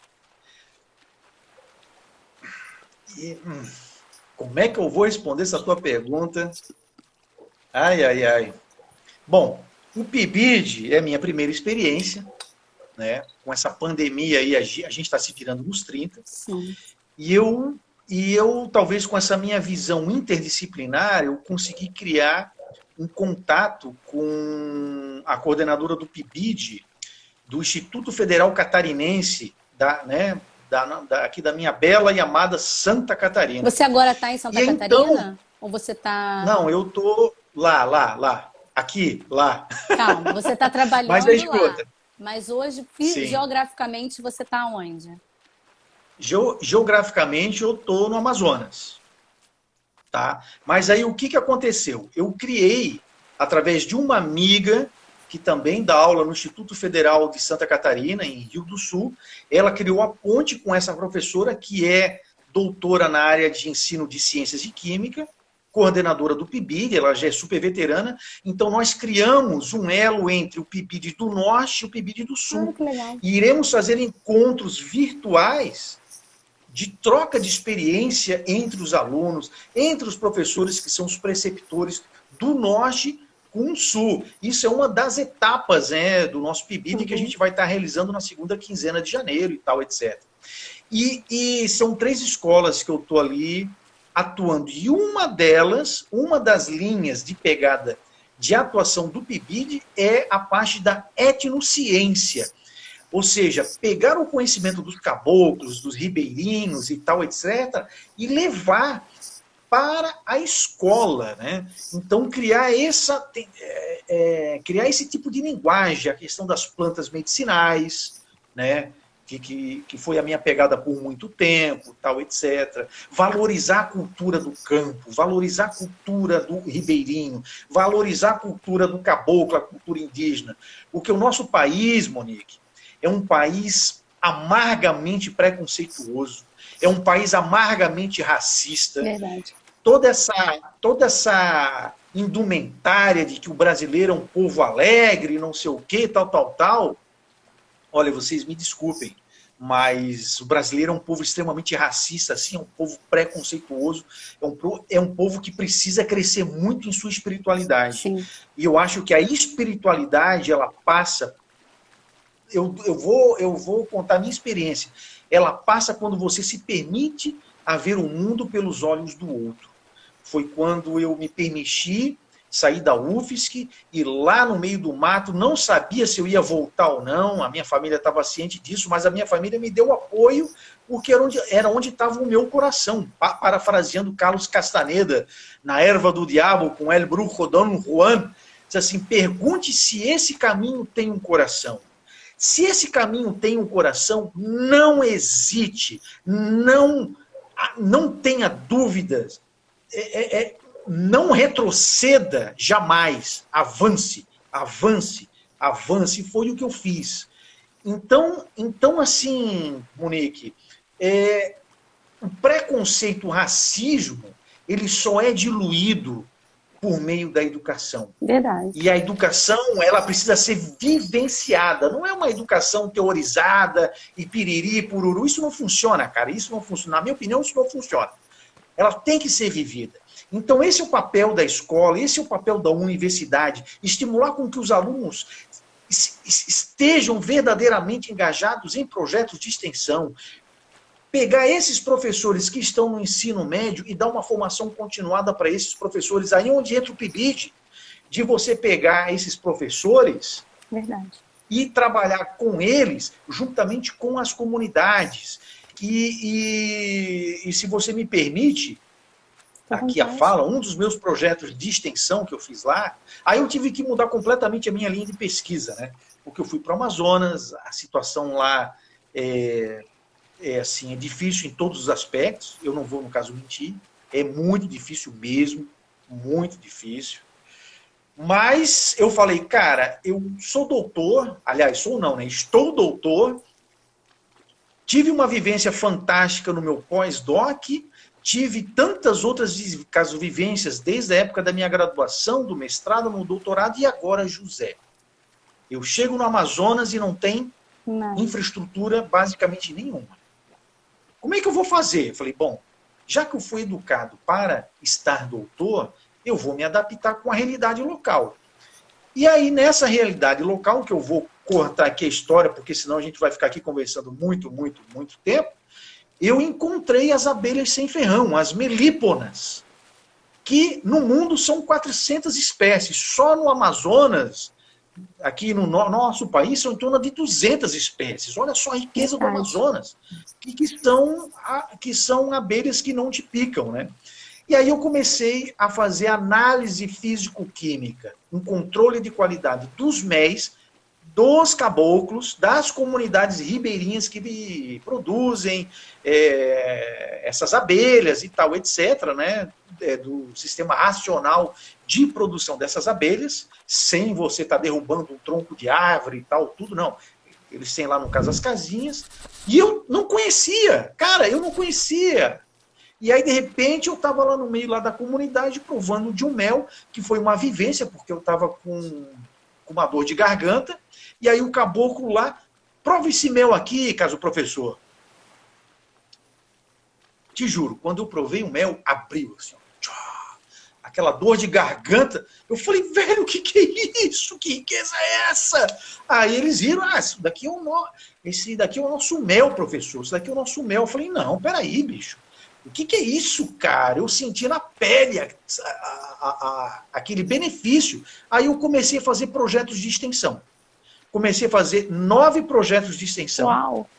E, como é que eu vou responder essa tua pergunta? Ai, ai, ai. Bom, o PIBID é a minha primeira experiência, né? Com essa pandemia aí, a gente está se virando nos 30.
Sim.
E eu, talvez com essa minha visão interdisciplinar, eu consegui criar um contato com a coordenadora do PIBID, do Instituto Federal Catarinense, né, aqui da minha bela e amada Santa Catarina.
Você agora está em Santa
E
Catarina?
então,
Ou você está...
não, eu tô lá, aqui, lá.
Calma, você está
Mas aí,
trabalhando lá.
escuta,
Mas hoje,
sim,
geograficamente, você está onde?
geograficamente eu tô no Amazonas. Tá? Mas aí o que aconteceu? Eu criei, através de uma amiga que também dá aula no Instituto Federal de Santa Catarina, em Rio do Sul, ela criou a ponte com essa professora que é doutora na área de ensino de ciências e química, coordenadora do PIBID, ela já é super veterana, então nós criamos um elo entre o PIBID do Norte e o PIBID do
Ah,
Sul.
que legal.
E iremos fazer encontros virtuais de troca de experiência entre os alunos, entre os professores que são os preceptores do Norte com o Sul. Isso é uma das etapas, né, do nosso PIBID que a gente vai estar realizando na segunda quinzena de janeiro e tal, etc. E são 3 escolas que eu estou ali atuando. E uma delas, uma das linhas de pegada de atuação do PIBID é a parte da etnociência. Ou seja, pegar o conhecimento dos caboclos, dos ribeirinhos e tal, etc., e levar para a escola, né? Então, criar esse tipo de linguagem, a questão das plantas medicinais, né? Que foi a minha pegada por muito tempo, tal, etc. Valorizar a cultura do campo, valorizar a cultura do ribeirinho, valorizar a cultura do caboclo, a cultura indígena. Porque o nosso país, Monique, é um país amargamente preconceituoso, é um país amargamente racista.
Verdade.
Toda essa indumentária de que o brasileiro é um povo alegre, não sei o quê, tal. Olha, vocês me desculpem, mas o brasileiro é um povo extremamente racista, assim, é um povo preconceituoso, é um povo que precisa crescer muito em sua espiritualidade.
Sim.
E eu acho que a espiritualidade, ela passa... Eu vou contar a minha experiência. Ela passa quando você se permite a ver o mundo pelos olhos do outro. Foi quando eu me permiti sair da UFSC e lá no meio do mato, não sabia se eu ia voltar ou não, a minha família estava ciente disso, mas a minha família me deu apoio, porque era onde estava o meu coração. Parafraseando Carlos Castaneda, na Erva do Diabo, com El Brujo Don Juan, diz assim, pergunte se esse caminho tem um coração. Se esse caminho tem um coração, não hesite, não tenha dúvidas, não retroceda jamais, avance, foi o que eu fiz. Então assim, Monique, o preconceito, o racismo, ele só é diluído por meio da educação.
Verdade.
E a educação, ela precisa ser vivenciada. Não é uma educação teorizada e piriri, pururu. Isso não funciona, cara. Isso não funciona. Na minha opinião, isso não funciona. Ela tem que ser vivida. Então, esse é o papel da escola, esse é o papel da universidade. Estimular com que os alunos estejam verdadeiramente engajados em projetos de extensão, pegar esses professores que estão no ensino médio e dar uma formação continuada para esses professores. Aí onde entra o PIBID, de você pegar esses professores
Verdade.
e trabalhar com eles, juntamente com as comunidades. E se você me permite, aqui a fala, um dos meus projetos de extensão que eu fiz lá, aí eu tive que mudar completamente a minha linha de pesquisa, né? Porque eu fui para o Amazonas, a situação lá assim, é difícil em todos os aspectos, eu não vou, no caso, mentir, é muito difícil mesmo, muito difícil. Mas eu falei, cara, eu sou doutor, aliás, sou não, né? Estou doutor, tive uma vivência fantástica no meu pós-doc, tive tantas outras vivências desde a época da minha graduação, do mestrado, no doutorado, e agora, José. Eu chego no Amazonas e não tem infraestrutura basicamente nenhuma. Como é que eu vou fazer? Eu falei, bom, já que eu fui educado para estar doutor, eu vou me adaptar com a realidade local. E aí, nessa realidade local, que eu vou cortar aqui a história, porque senão a gente vai ficar aqui conversando muito tempo, eu encontrei as abelhas sem ferrão, as melíponas, que no mundo são 400 espécies. Só no Amazonas, aqui no nosso país, são em torno de 200 espécies. Olha só a riqueza do Amazonas, que são abelhas que não te picam, né? E aí eu comecei a fazer análise físico-química, um controle de qualidade dos méis, dos caboclos, das comunidades ribeirinhas que produzem essas abelhas e tal, etc., né? Do sistema racional de produção dessas abelhas, sem você estar derrubando um tronco de árvore e tal, tudo, não. Eles têm lá, no caso, as casinhas. E eu não conhecia, cara, eu não conhecia. E aí, de repente, eu estava lá no meio lá da comunidade provando de um mel, que foi uma vivência, porque eu estava com uma dor de garganta. E aí o caboclo lá, prova esse mel aqui, caso professor. Te juro, quando eu provei o mel, abriu assim, ó, aquela dor de garganta. Eu falei, velho, o que é isso? Que riqueza é essa? Aí eles viram, esse daqui é o nosso mel, professor. Esse daqui é o nosso mel. Eu falei, não, peraí, bicho. O que é isso, cara? Eu senti na pele aquele benefício. Aí eu comecei a fazer projetos de extensão. Comecei a fazer 9 projetos de extensão.
Uau!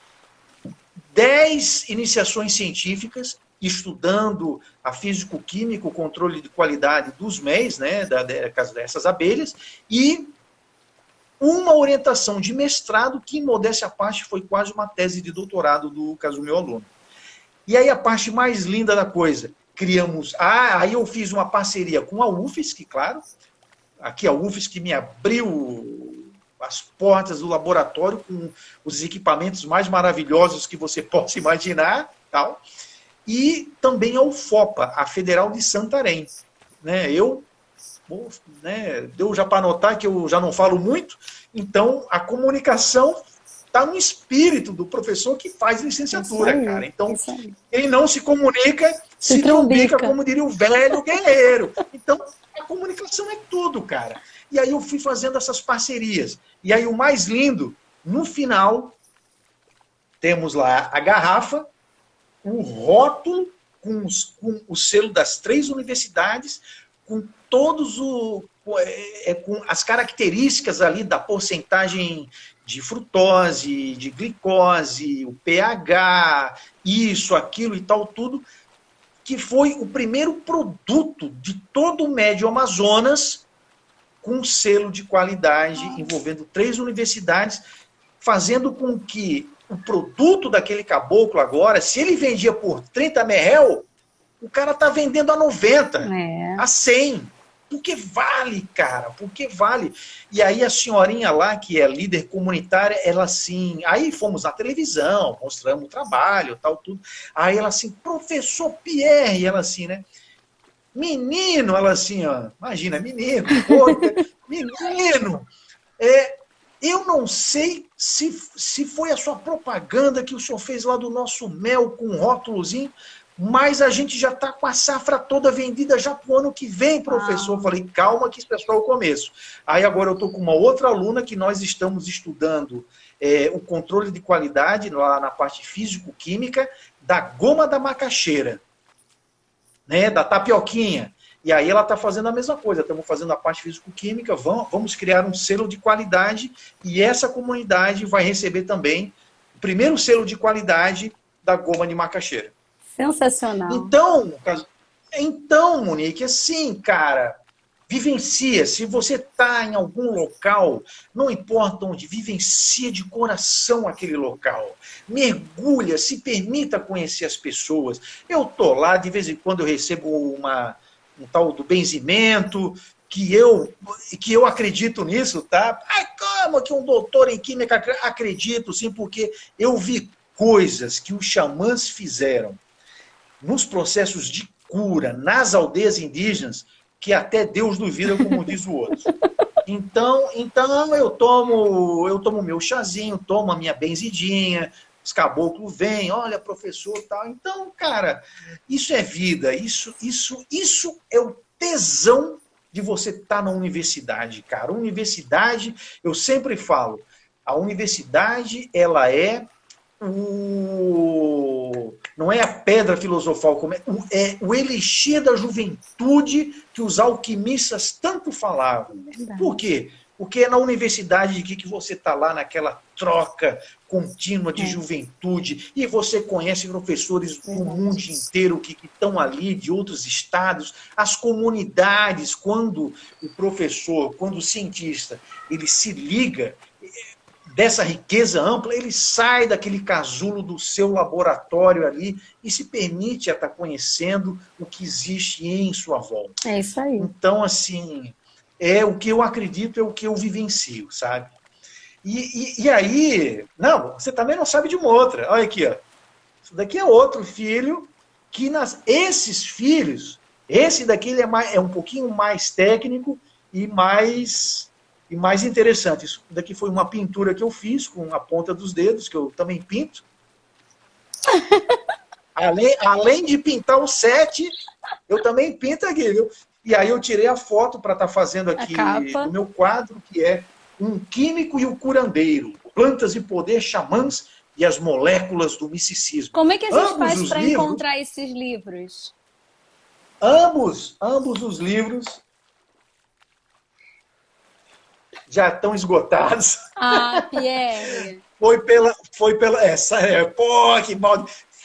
10 iniciações científicas, estudando a físico-química, o controle de qualidade dos méis, né, dessas abelhas, e uma orientação de mestrado, que, em modéstia à parte, foi quase uma tese de doutorado do caso meu aluno. E aí a parte mais linda da coisa, aí eu fiz uma parceria com a UFSC, claro, aqui a UFSC me abriu as portas do laboratório com os equipamentos mais maravilhosos que você possa imaginar, tal. E também a UFOPA, a Federal de Santarém. Deu já para notar que eu já não falo muito, então a comunicação está no espírito do professor que faz licenciatura, aí, cara. Então, quem não se comunica, se trombica, como diria o velho guerreiro. Então, a comunicação é tudo, cara. E aí eu fui fazendo essas parcerias. E aí o mais lindo, no final, temos lá a garrafa, o rótulo com o selo das 3 universidades, com todos com as características ali da porcentagem de frutose, de glicose, o pH, isso, aquilo e tal, tudo, que foi o primeiro produto de todo o Médio Amazonas com selo de qualidade, envolvendo 3 universidades, fazendo com que o produto daquele caboclo agora, se ele vendia por 30 merréu, o cara tá vendendo a 90, a 100. Porque vale, cara, porque vale. E aí a senhorinha lá, que é líder comunitária, ela assim... Aí fomos na televisão, mostramos o trabalho, tal, tudo. Aí ela assim, professor Pierre, ela assim, né? Menino, ela assim, ó, imagina, menino, menino, eu não sei se foi a sua propaganda que o senhor fez lá do nosso mel com um rótulozinho, mas a gente já está com a safra toda vendida já para o ano que vem, professor. Eu falei, calma que isso é só o começo. Aí agora eu estou com uma outra aluna que nós estamos estudando o controle de qualidade lá na parte físico-química da goma da macaxeira, né, da tapioquinha. E aí ela está fazendo a mesma coisa. Estamos fazendo a parte físico-química, vamos criar um selo de qualidade e essa comunidade vai receber também o primeiro selo de qualidade da goma de macaxeira.
Sensacional.
Então, Então, Monique, assim, cara, vivencia. Se você está em algum local, não importa onde, vivencia de coração aquele local. Mergulha, se permita conhecer as pessoas. Eu tô lá, de vez em quando eu recebo um tal do benzimento, que eu acredito nisso, tá? Ai, como que um doutor em química acredito, sim, porque eu vi coisas que os xamãs fizeram nos processos de cura nas aldeias indígenas que até Deus duvida, como diz o outro. Então eu tomo meu chazinho, tomo a minha benzidinha, os caboclos vêm, olha, professor, tal. Então, cara, isso é vida, isso é o tesão de você estar na universidade, cara. Universidade, eu sempre falo, a universidade, ela é não é a pedra filosofal, é o elixir da juventude que os alquimistas tanto falavam. Por quê? Porque é na universidade que você está lá naquela troca contínua de juventude e você conhece professores do mundo inteiro que estão ali, de outros estados, as comunidades, quando o professor, quando o cientista, ele se liga dessa riqueza ampla, ele sai daquele casulo do seu laboratório ali e se permite a estar conhecendo o que existe em sua volta.
É isso aí.
Então, assim, é o que eu acredito, é o que eu vivencio, sabe? E aí, não, você também não sabe de uma outra. Olha aqui, ó. Isso daqui é outro filho que esses filhos, esse daqui ele é um pouquinho mais técnico e mais interessante. Isso daqui foi uma pintura que eu fiz com a ponta dos dedos, que eu também pinto. Além de pintar o set, eu também pinto aqui, viu? E aí eu tirei a foto para estar fazendo aqui do meu quadro, que é Um Químico e o Curandeiro, Plantas e Poder, Xamãs e as Moléculas do Misticismo.
Como é que a gente faz para encontrar esses livros?
Ambos os livros já estão esgotados.
Ah, Pierre.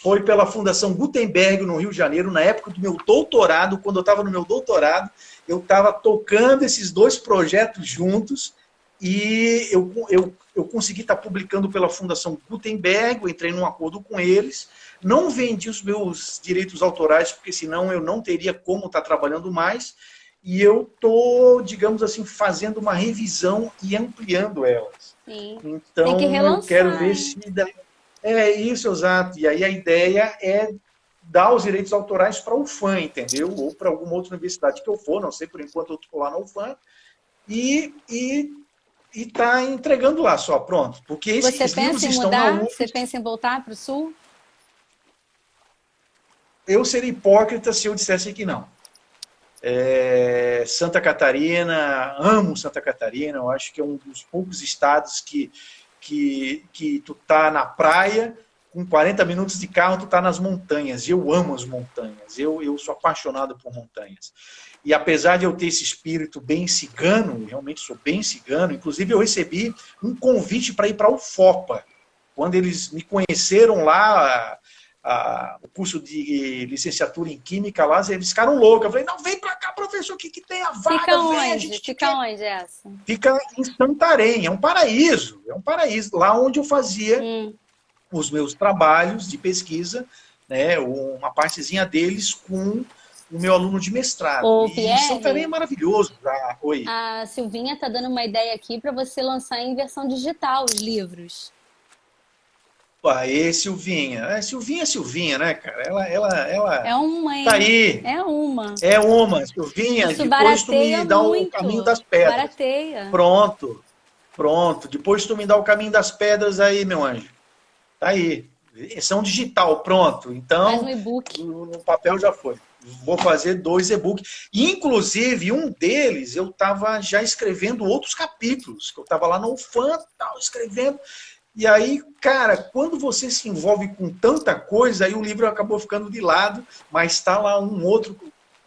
Foi pela Fundação Gutenberg, no Rio de Janeiro, na época do meu doutorado. Quando eu estava no meu doutorado, eu estava tocando esses dois projetos juntos e eu consegui estar publicando pela Fundação Gutenberg, eu entrei num acordo com eles, não vendi os meus direitos autorais, porque senão eu não teria como estar trabalhando mais, e eu estou, digamos assim, fazendo uma revisão e ampliando elas.
Sim.
Então,
tem que relançar,
eu quero ver se... É isso, exato. E aí a ideia é dar os direitos autorais para a UFAM, entendeu? Ou para alguma outra universidade que eu for, não sei, por enquanto eu estou lá na UFAM, e tá entregando lá só, pronto. Porque esses livros estão na UFAM.
Você pensa em voltar para o Sul?
Eu seria hipócrita se eu dissesse que não. Santa Catarina, amo Santa Catarina, eu acho que é um dos poucos estados que tu tá na praia, com 40 minutos de carro, tu tá nas montanhas. Eu amo as montanhas, eu sou apaixonado por montanhas. E apesar de eu ter esse espírito bem cigano, realmente sou bem cigano, inclusive eu recebi um convite para ir para o UFOPA. Quando eles me conheceram lá, o curso de licenciatura em Química lá, eles ficaram loucos. Eu falei, não, vem para cá, professor, que tem a vaga.
Fica onde? Fica onde essa?
Fica em Santarém, é um paraíso, lá onde eu fazia os meus trabalhos de pesquisa, né, uma partezinha deles com o meu aluno de mestrado.
Ô,
e
Pierre,
Santarém é maravilhoso. Oi.
A Silvinha está dando uma ideia aqui para você lançar em versão digital os livros.
Silvinha. Silvinha, né, cara? Ela
é uma, hein?
Tá aí.
É
uma. Silvinha,
isso
depois tu me dá
muito.
o caminho das pedras.
Barateia.
Pronto. Depois tu me dá o caminho das pedras aí, meu anjo. Tá aí. Edição digital, pronto. Então,
faz um e-book.
No papel já foi. Vou fazer 2 e-books. Inclusive, um deles, eu estava já escrevendo outros capítulos, que eu estava lá no UFAM, escrevendo. E aí, cara, quando você se envolve com tanta coisa, aí o livro acabou ficando de lado, mas está lá um outro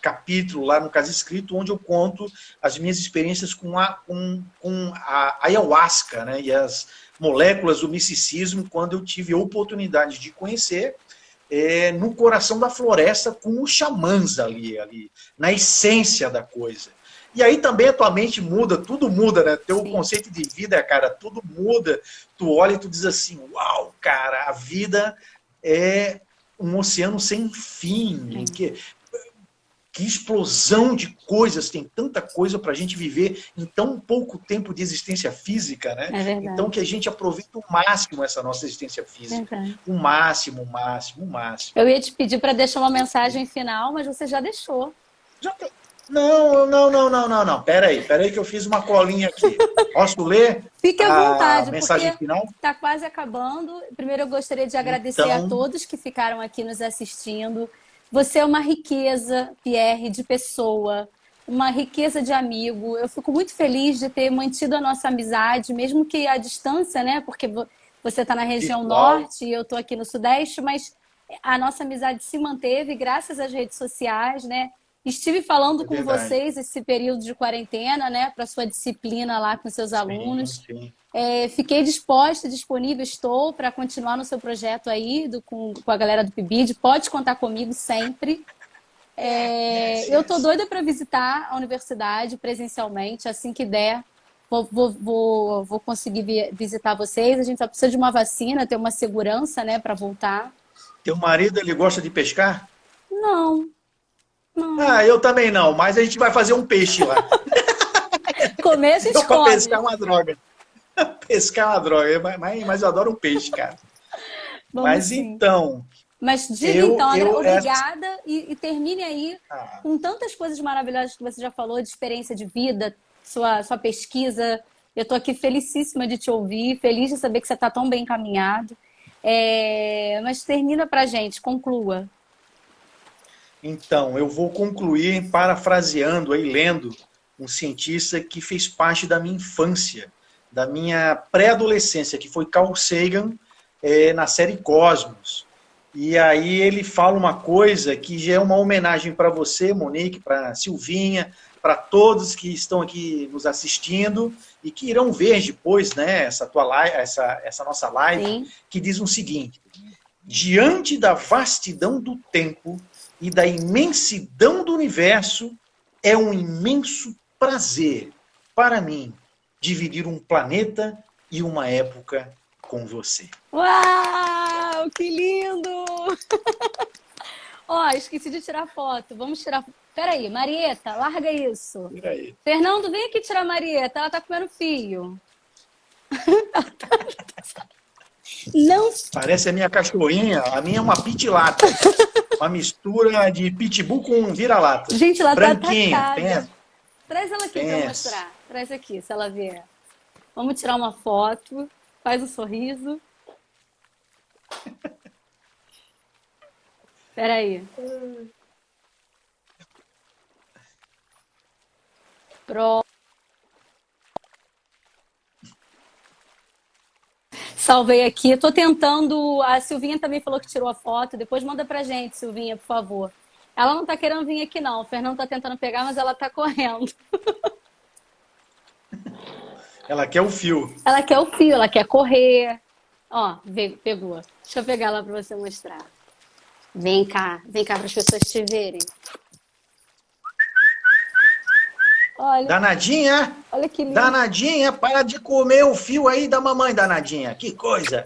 capítulo, lá no caso escrito, onde eu conto as minhas experiências com a ayahuasca, né, e as moléculas do misticismo, quando eu tive a oportunidade de conhecer, no coração da floresta com os xamãs ali, na essência da coisa. E aí também a tua mente muda, tudo muda, né? Teu
Sim.
conceito de vida, cara, tudo muda. Tu olha e tu diz assim, uau, cara, a vida é um oceano sem fim. Que explosão de coisas, tem tanta coisa para a gente viver em tão pouco tempo de existência física, né?
É verdade.
Então que a gente aproveite o máximo essa nossa existência física.
Verdade.
O máximo, o máximo, o máximo.
Eu ia te pedir para deixar uma mensagem final, mas você já deixou.
Já tem. Não. Pera aí que eu fiz uma colinha aqui. Posso ler
Fique à vontade,
a mensagem
porque
final?
está quase acabando. Primeiro, eu gostaria de agradecer a
Então,
todos que ficaram aqui nos assistindo. Você é uma riqueza, Pierre, de pessoa, uma riqueza de amigo. Eu fico muito feliz de ter mantido a nossa amizade, mesmo que à distância, né? Porque você está na região
virtual.
norte e eu estou aqui no sudeste, mas a nossa amizade se manteve graças às redes sociais, né? Estive falando com
Verdade.
vocês esse período de quarentena, né? Para sua disciplina lá com seus alunos.
Sim.
Fiquei disposta, disponível, estou para continuar no seu projeto aí com a galera do PIBID. Pode contar comigo sempre. Eu tô doida para visitar a universidade presencialmente, assim que der. Vou conseguir visitar vocês. A gente só precisa de uma vacina, ter uma segurança, né, para voltar.
Teu marido, ele gosta de pescar?
Não.
Ah, eu também não, mas a gente vai fazer um peixe lá.
Comer a gente
Então,
come.
pescar é uma droga. Pescar é uma droga, mas eu adoro peixe, cara.
Vamos
Mas
sim.
então...
Mas diga então, André, obrigada e termine aí com tantas coisas maravilhosas que você já falou, de experiência de vida, sua pesquisa. Eu estou aqui felicíssima de te ouvir, feliz de saber que você está tão bem encaminhado. Mas termina pra gente, conclua.
Então, eu vou concluir parafraseando aí, lendo um cientista que fez parte da minha infância, da minha pré-adolescência, que foi Carl Sagan, na série Cosmos. E aí ele fala uma coisa que já é uma homenagem para você, Monique, para Silvinha, para todos que estão aqui nos assistindo e que irão ver depois, né, essa nossa live,
Sim.
Que diz o seguinte: diante da vastidão do tempo e da imensidão do universo, é um imenso prazer para mim dividir um planeta e uma época com você.
Uau, que lindo! Ó, esqueci de tirar foto. Vamos tirar. Peraí, Marieta, larga isso.
Aí.
Fernando, vem aqui tirar a Marieta. Ela tá comendo fio. Não.
Parece a minha cachorrinha. A minha é uma pitilata. Uma mistura de pitbull com vira-lata.
Gente, ela
branquinha,
tá atacada.
pensa.
Traz ela aqui pra mostrar. Traz aqui, se ela vier. Vamos tirar uma foto. Faz um sorriso. Peraí. Pronto. Salvei aqui. Tô tentando. A Silvinha também falou que tirou a foto. Depois manda pra gente, Silvinha, por favor. Ela não tá querendo vir aqui, não. O Fernando tá tentando pegar, mas ela tá correndo.
Ela quer o fio.
Ela quer o fio, ela quer correr. Ó, pegou. Deixa eu pegar lá pra você mostrar. Vem cá para as pessoas te verem. Olha.
Danadinha?
Olha que lindo.
Danadinha, para de comer o fio aí da mamãe, danadinha. Que coisa.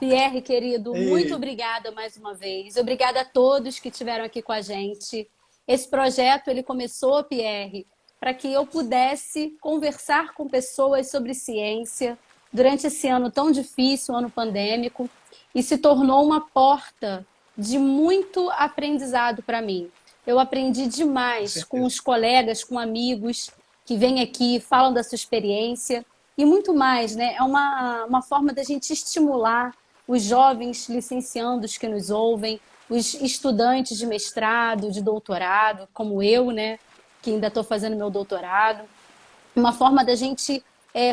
Pierre, querido, muito obrigada mais uma vez. Obrigada a todos que estiveram aqui com a gente. Esse projeto, ele começou, Pierre, para que eu pudesse conversar com pessoas sobre ciência durante esse ano tão difícil, ano pandêmico, e se tornou uma porta de muito aprendizado para mim. Eu aprendi demais com os colegas, com amigos que vêm aqui, falam da sua experiência e muito mais, né? É uma forma da gente estimular os jovens licenciandos que nos ouvem, os estudantes de mestrado, de doutorado, como eu, né? Que ainda estou fazendo meu doutorado. Uma forma da gente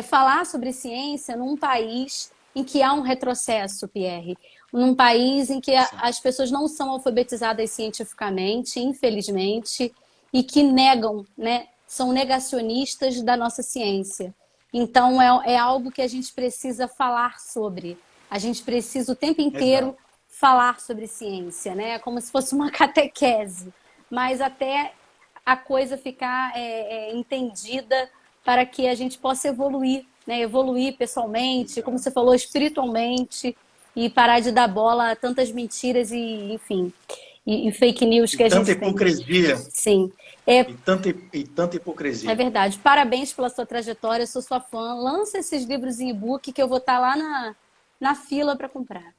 falar sobre ciência num país em que há um retrocesso, Pierre. Num país em que as pessoas não são alfabetizadas cientificamente, infelizmente, e que negam, né? São negacionistas da nossa ciência. Então, é algo que a gente precisa falar sobre. A gente precisa o tempo inteiro falar sobre ciência, né? Como se fosse uma catequese, mas até a coisa ficar entendida para que a gente possa evoluir, né? Evoluir pessoalmente, como você falou, espiritualmente, e parar de dar bola a tantas mentiras e, enfim, e fake news
E
que a
tanta
gente tem.
hipocrisia.
Sim.
E tanta
É
hipocrisia.
verdade. Parabéns pela sua trajetória, eu sou sua fã. Lança esses livros em e-book que eu vou estar lá na fila para comprar.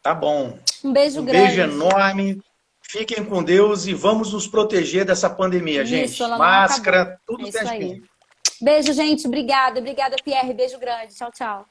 Tá bom.
Um beijo
Um beijo
grande.
enorme. Fiquem com Deus e vamos nos proteger dessa pandemia,
Isso,
gente.
ela não acabou.
Máscara,
É
tudo
isso aí.
certinho.
Beijo, gente. Obrigada. Obrigada, Pierre. Beijo grande. Tchau, tchau.